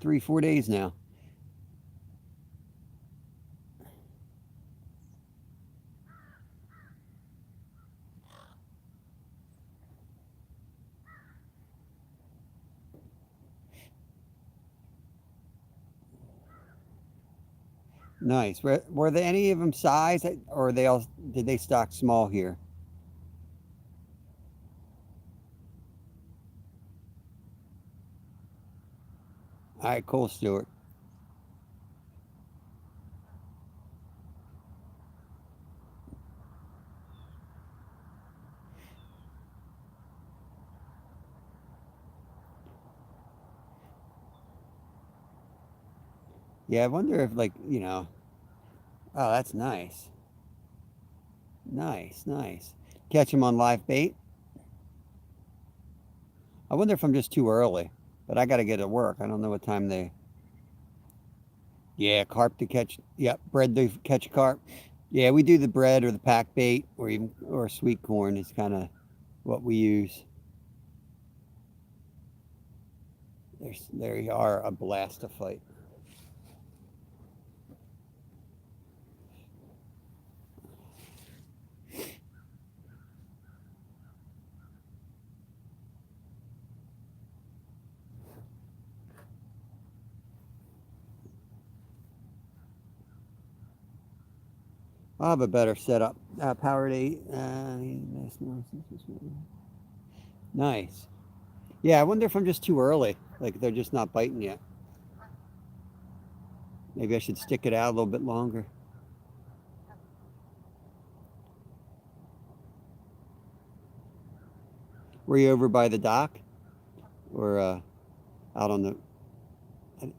3-4 days now. Nice. Were there any of them size, or they all did they stock small here? All right, cool, Stuart. Yeah, I wonder if Oh, that's nice. Nice, nice. Catch them on live bait. I wonder if I'm just too early, but I got to get to work. I don't know what time they. Yeah, carp to catch. Yep, bread to catch carp. Yeah, we do the bread or the pack bait or sweet corn is kind of what we use. There you are, a blast to fight. I'll have a better setup. Powered 8. Nice. Yeah, I wonder if I'm just too early. Like they're just not biting yet. Maybe I should stick it out a little bit longer. Were you over by the dock? Or out on the...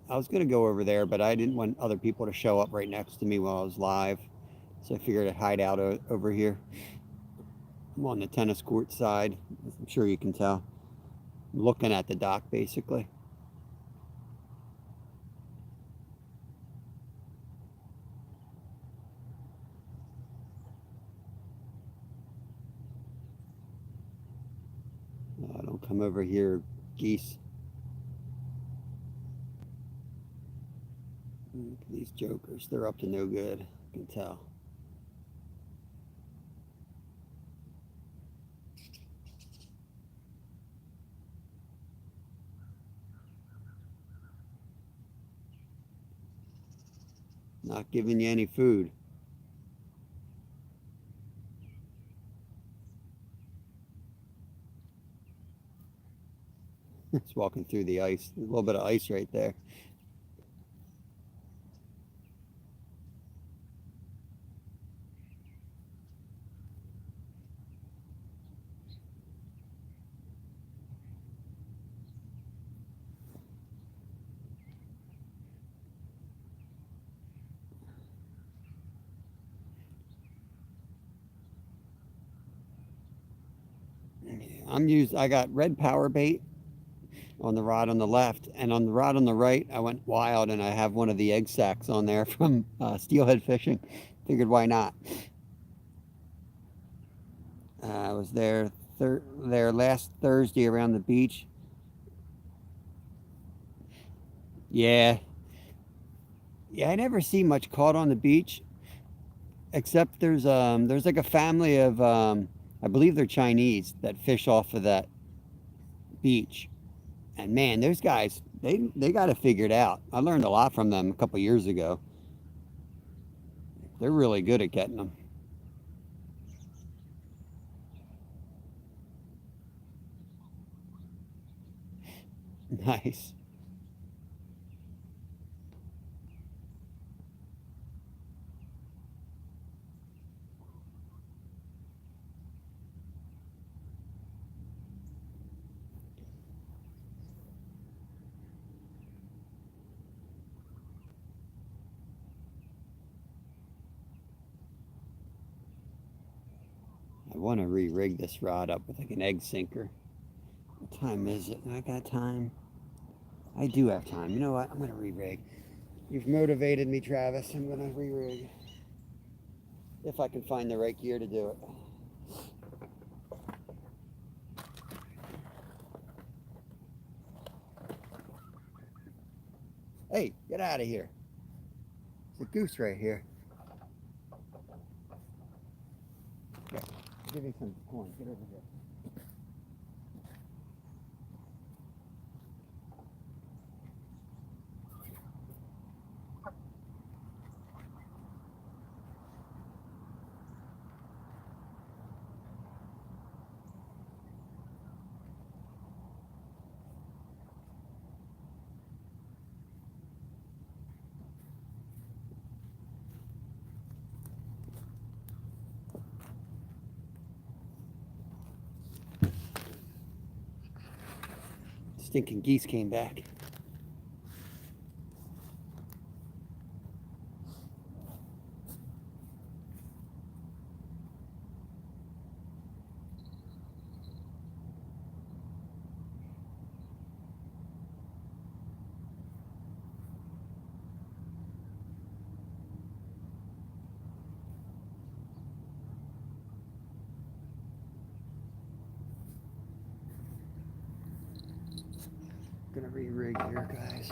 I was going to go over there, but I didn't want other people to show up right next to me while I was live. So I figured I'd hide out over here. I'm on the tennis court side. I'm sure you can tell. I'm looking at the dock, basically. Don't come over here, geese. These jokers, they're up to no good. I can tell. Not giving you any food. Just walking through the ice. There's a little bit of ice right there. I got red power bait on the rod on the left, and on the rod on the right, I went wild and I have one of the egg sacs on there from steelhead fishing. Figured why not. I was there last Thursday around the beach. Yeah, yeah, I never see much caught on the beach, except there's like a family of I believe they're Chinese that fish off of that beach. And man, those guys, they got it figured out. I learned a lot from them a couple years ago. They're really good at getting them. Nice. I want to re-rig this rod up with like an egg sinker. What time is it? I got time. I do have time. You know what? I'm gonna re-rig. You've motivated me, Travis. I'm gonna re-rig if I can find the right gear to do it. Hey, get out of here. There's a goose right here. Okay, I'll give you some corn. Get over here. Stinking geese came back. Gonna re-rig here, guys.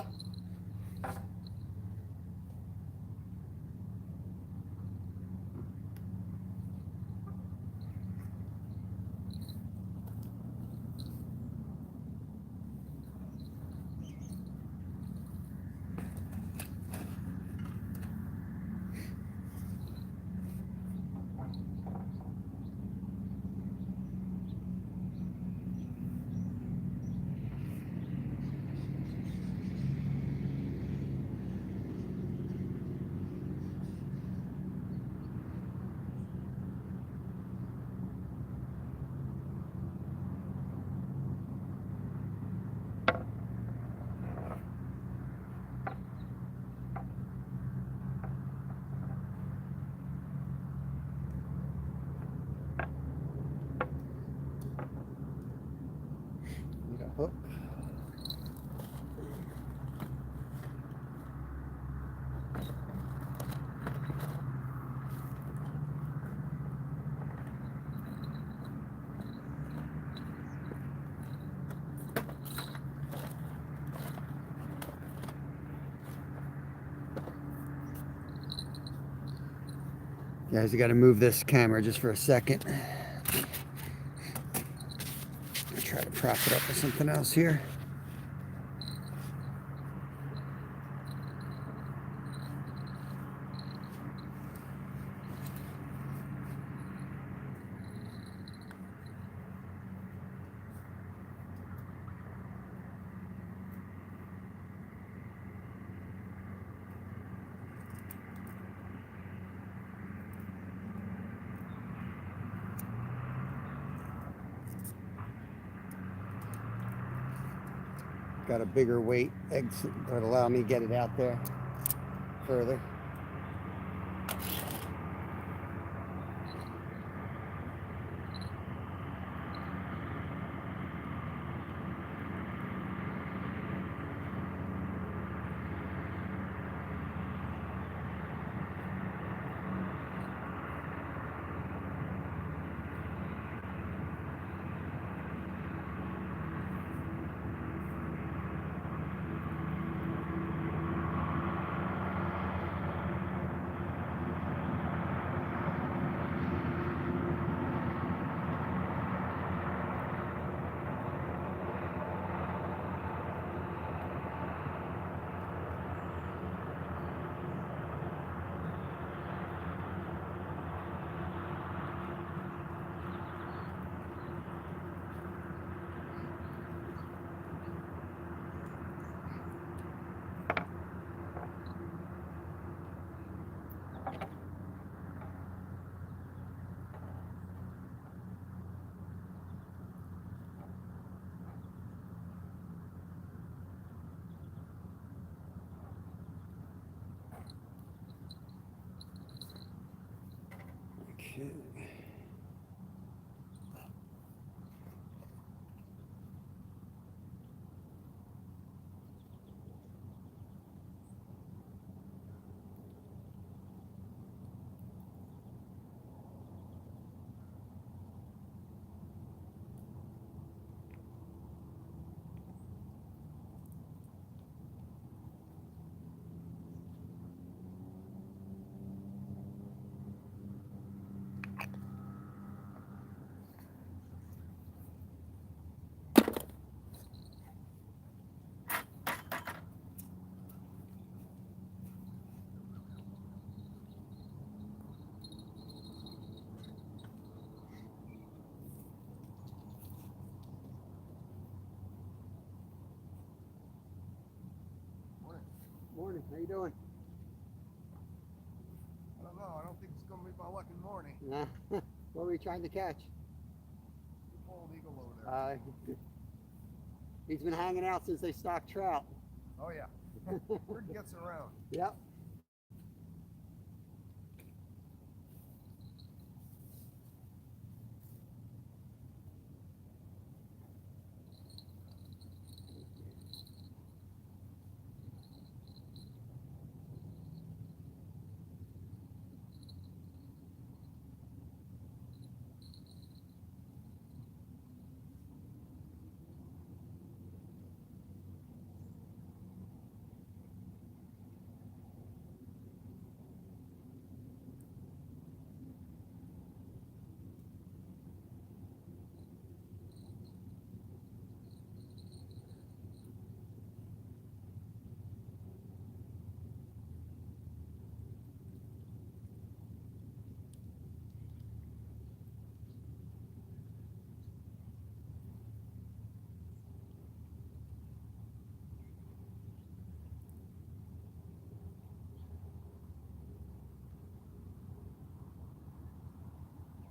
Need a hook. Guys, I gotta move this camera just for a second. I'll try to prop it up with something else here. got a bigger weight eggs that allow me to get it out there further. Okay. Morning, how you doing? I don't know. I don't think it's going to be my lucky morning. Nah. What were you trying to catch? The bald eagle over there. He's been hanging out since they stocked trout. Oh, yeah. Word gets around. Yep.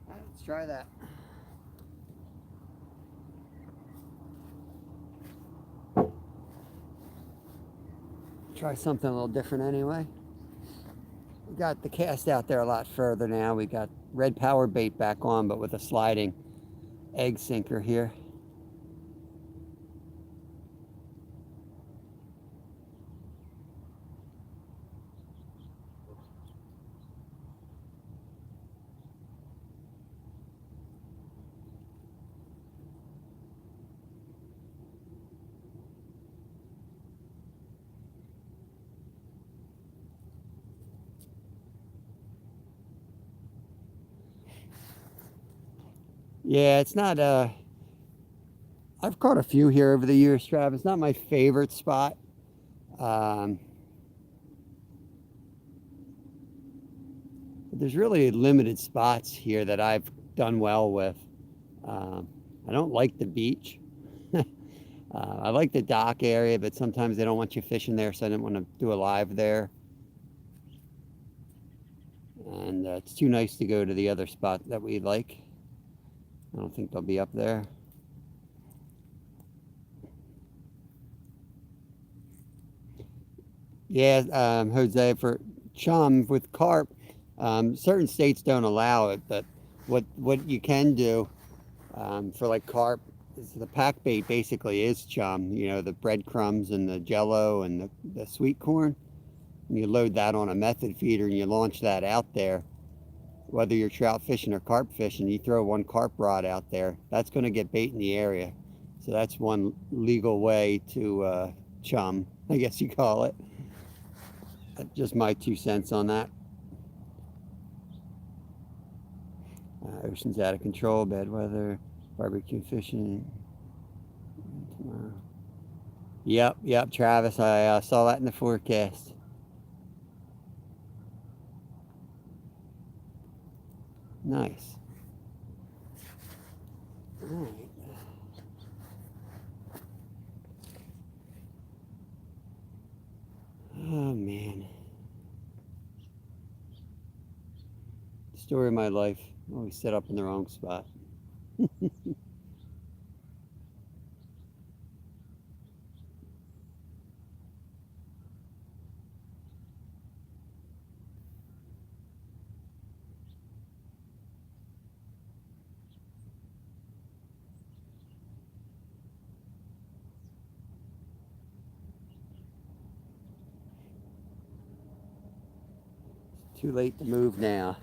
All right, let's try that. Try something a little different anyway. We got the cast out there a lot further now. We got red power bait back on, but with a sliding egg sinker here. Yeah, it's not I've caught a few here over the years, Trav. It's not my favorite spot. Um, but there's really limited spots here that I've done well with. I don't like the beach. I like the dock area, but sometimes they don't want you fishing there, so I didn't want to do a live there. And it's too nice to go to the other spot that we like. I don't think they'll be up there. Yeah, Jose, for chum with carp, certain states don't allow it, but what you can do for like carp is the pack bait basically is chum. You know, the breadcrumbs and the jello and the sweet corn. And you load that on a method feeder and you launch that out there. Whether you're trout fishing or carp fishing, you throw one carp rod out there, that's going to get bait in the area. So that's one legal way to chum, I guess you call it. Just my 2 cents on that. Ocean's out of control, bad weather, barbecue fishing tomorrow. Yep, Travis, I saw that in the forecast. Nice. All right. Oh, man. Story of my life. Always set up in the wrong spot. Too late to move now.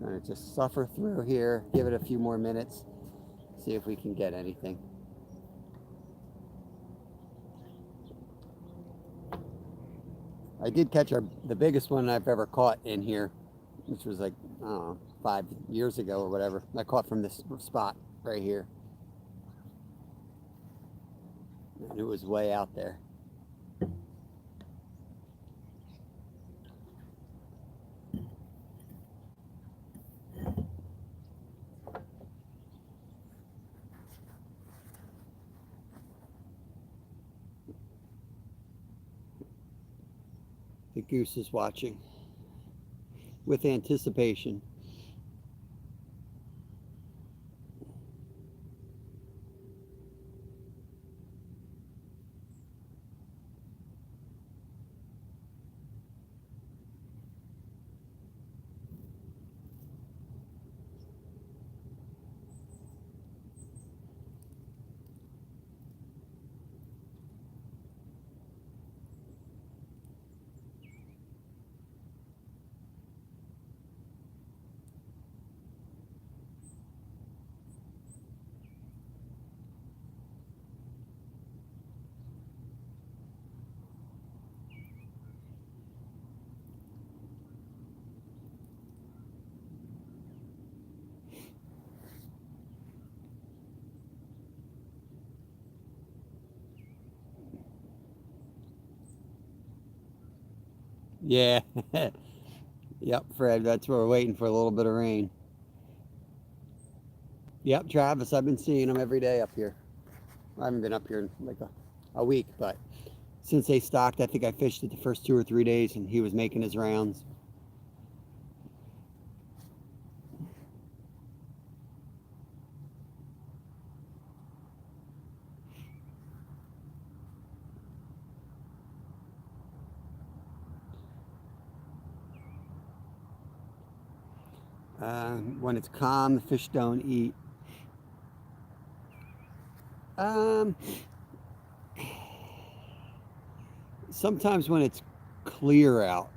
Gonna just suffer through here, give it a few more minutes, see if we can get anything. I did catch the biggest one I've ever caught in here, which was like, I don't know, 5 years ago or whatever. I caught from this spot right here. And it was way out there. The goose is watching with anticipation. Yeah. Yep, Fred, that's where we're waiting for a little bit of rain. Yep, Travis, I've been seeing him every day up here. I haven't been up here in like a week, but since they stocked, I think I fished it the first 2 or 3 days and he was making his rounds. When it's calm, the fish don't eat. Um, Sometimes when it's clear out,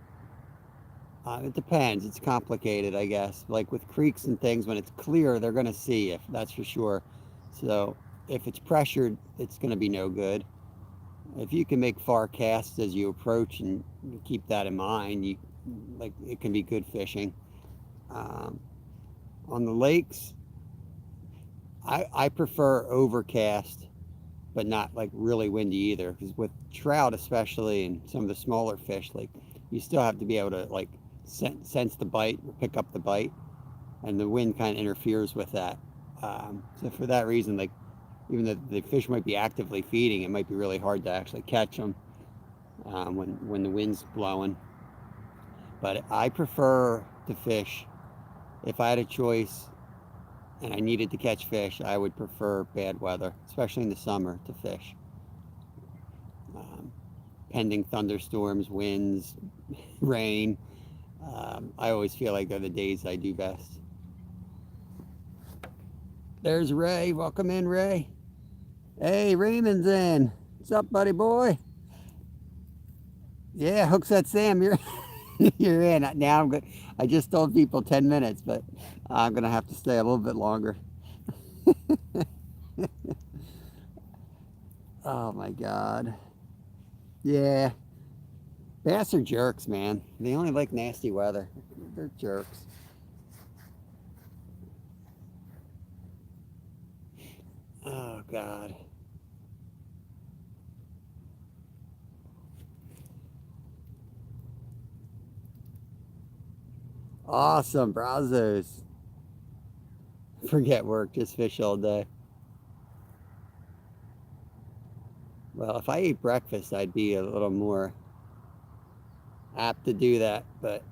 it depends. It's complicated, I guess. Like with creeks and things, when it's clear, they're going to see if that's for sure. So if it's pressured, it's going to be no good. If you can make far casts as you approach and you keep that in mind, it can be good fishing. Um, on the lakes, I prefer overcast, but not like really windy either. Because with trout, especially, and some of the smaller fish, like you still have to be able to like sense the bite, or pick up the bite, and the wind kind of interferes with that. So for that reason, like even though the fish might be actively feeding, it might be really hard to actually catch them when the wind's blowing. But I prefer to fish. If I had a choice and I needed to catch fish, I would prefer bad weather, especially in the summer, to fish. pending thunderstorms, winds, rain. I always feel like they're the days I do best. There's Ray. Welcome in, Ray. Hey, Raymond's in. What's up, buddy boy? Yeah, hooks at Sam. You're you're in. Now I'm good. I just told people 10 minutes, but I'm gonna have to stay a little bit longer. Oh my God. Yeah. Bass are jerks, man. They only like nasty weather. They're jerks. Oh God. Awesome, Brazos. Forget work, just fish all day. Well, if I ate breakfast, I'd be a little more apt to do that, but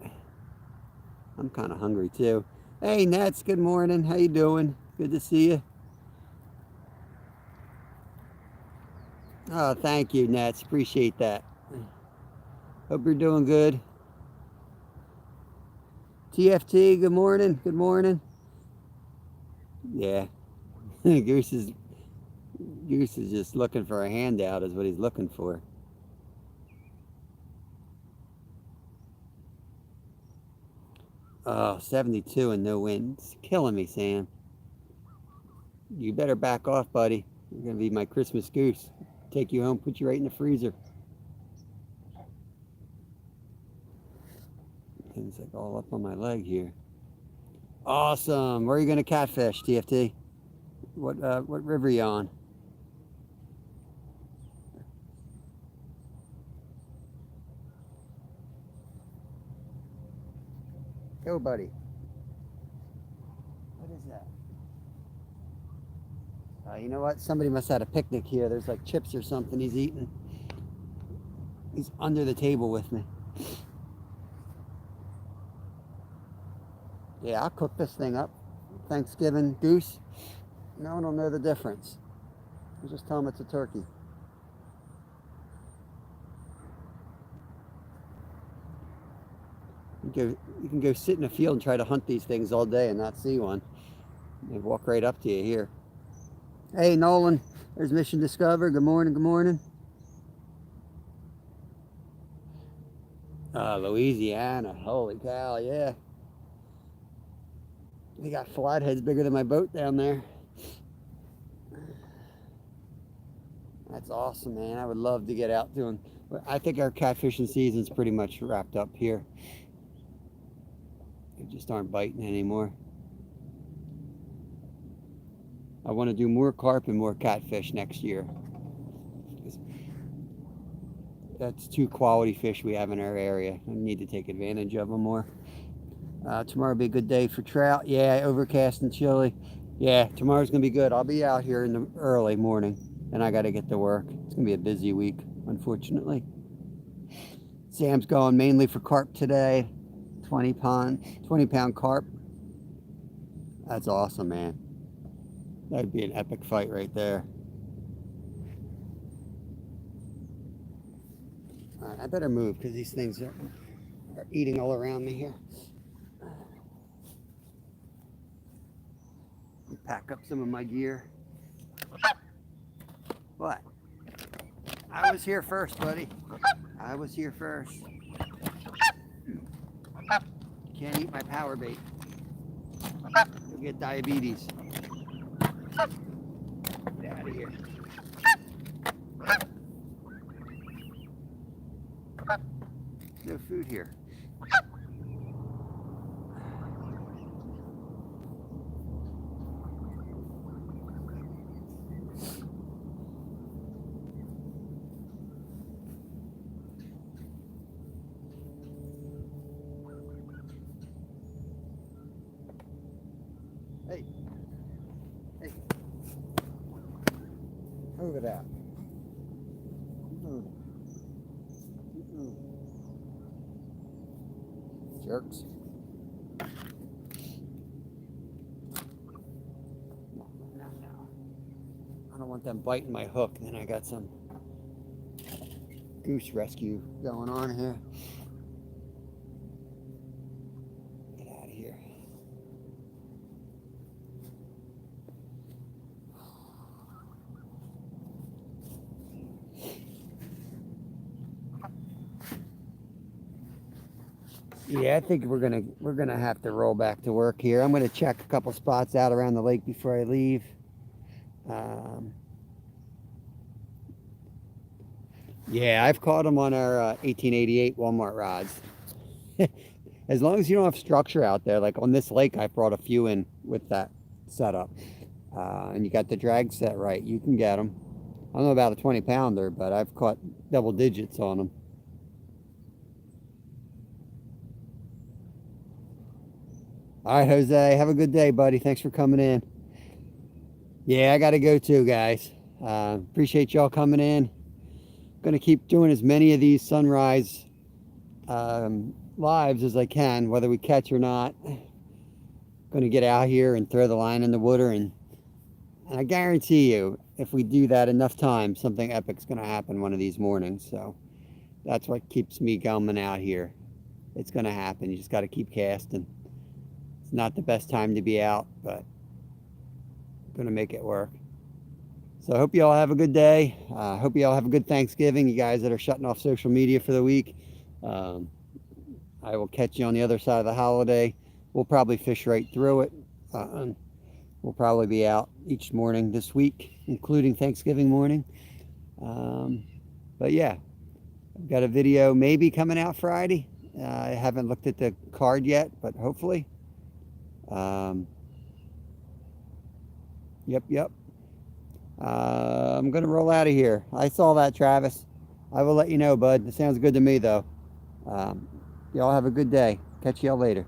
I'm kind of hungry too. Hey, Nets, good morning. How you doing? Good to see you. Oh, thank you, Nets. Appreciate that. Hope you're doing good. TFT, good morning. Good morning. Yeah. Goose is just looking for a handout is what he's looking for. Oh, 72 and no wind. It's killing me, Sam. You better back off, buddy. You're going to be my Christmas goose. Take you home, put you right in the freezer. It's like all up on my leg here. Awesome. Where are you going to catfish, TFT? What river are you on? Go, buddy. What is that? You know what? Somebody must have had a picnic here. There's like chips or something he's eating. He's under the table with me. Yeah, I'll cook this thing up. Thanksgiving goose. No one will know the difference. You just tell them it's a turkey. You can go sit in a field and try to hunt these things all day and not see one. They walk right up to you here. Hey, Nolan. There's Mission Discover. Good morning. Good morning. Louisiana. Holy cow, yeah. They got flatheads bigger than my boat down there. That's awesome, man. I would love to get out doing. I think our catfishing season's pretty much wrapped up here. They just aren't biting anymore. I want to do more carp and more catfish next year. That's two quality fish we have in our area. I need to take advantage of them more. Tomorrow will be a good day for trout. Yeah, overcast and chilly. Yeah, tomorrow's going to be good. I'll be out here in the early morning, and I got to get to work. It's going to be a busy week, unfortunately. Sam's going mainly for carp today. 20-pound carp. That's awesome, man. That would be an epic fight right there. All right, I better move because these things are eating all around me here. Pack up some of my gear. What? I was here first, buddy. I was here first. Can't eat my power bait. You'll get diabetes. Get out of here. No food here. Hey. Hey. Move it out. Jerks. No. I don't want them biting my hook. Then I got some goose rescue going on here. Get out of here. Yeah, I think we're gonna have to roll back to work here. I'm gonna check a couple spots out around the lake before I leave. Yeah, I've caught them on our 1888 Walmart rods. As long as you don't have structure out there, like on this lake, I brought a few in with that setup, and you got the drag set right, you can get them. I don't know about a 20-pounder, but I've caught double digits on them. All right, Jose, have a good day, buddy. Thanks for coming in. Yeah, I got to go too, guys. Appreciate y'all coming in. Going to keep doing as many of these sunrise lives as I can, whether we catch or not. Going to get out here and throw the line in the water, and I guarantee you, if we do that enough times, something epic's going to happen one of these mornings. So that's what keeps me coming out here. It's going to happen. You just got to keep casting. It's not the best time to be out, but I'm going to make it work. So I hope you all have a good day. Hope you all have a good Thanksgiving, you guys that are shutting off social media for the week. I will catch you on the other side of the holiday. We'll probably fish right through it. We'll probably be out each morning this week, including Thanksgiving morning. But yeah, I've got a video maybe coming out Friday. I haven't looked at the card yet, but hopefully. Yep. I'm going to roll out of here. I saw that, Travis. I will let you know, bud. It sounds good to me, though. Y'all have a good day. Catch y'all later.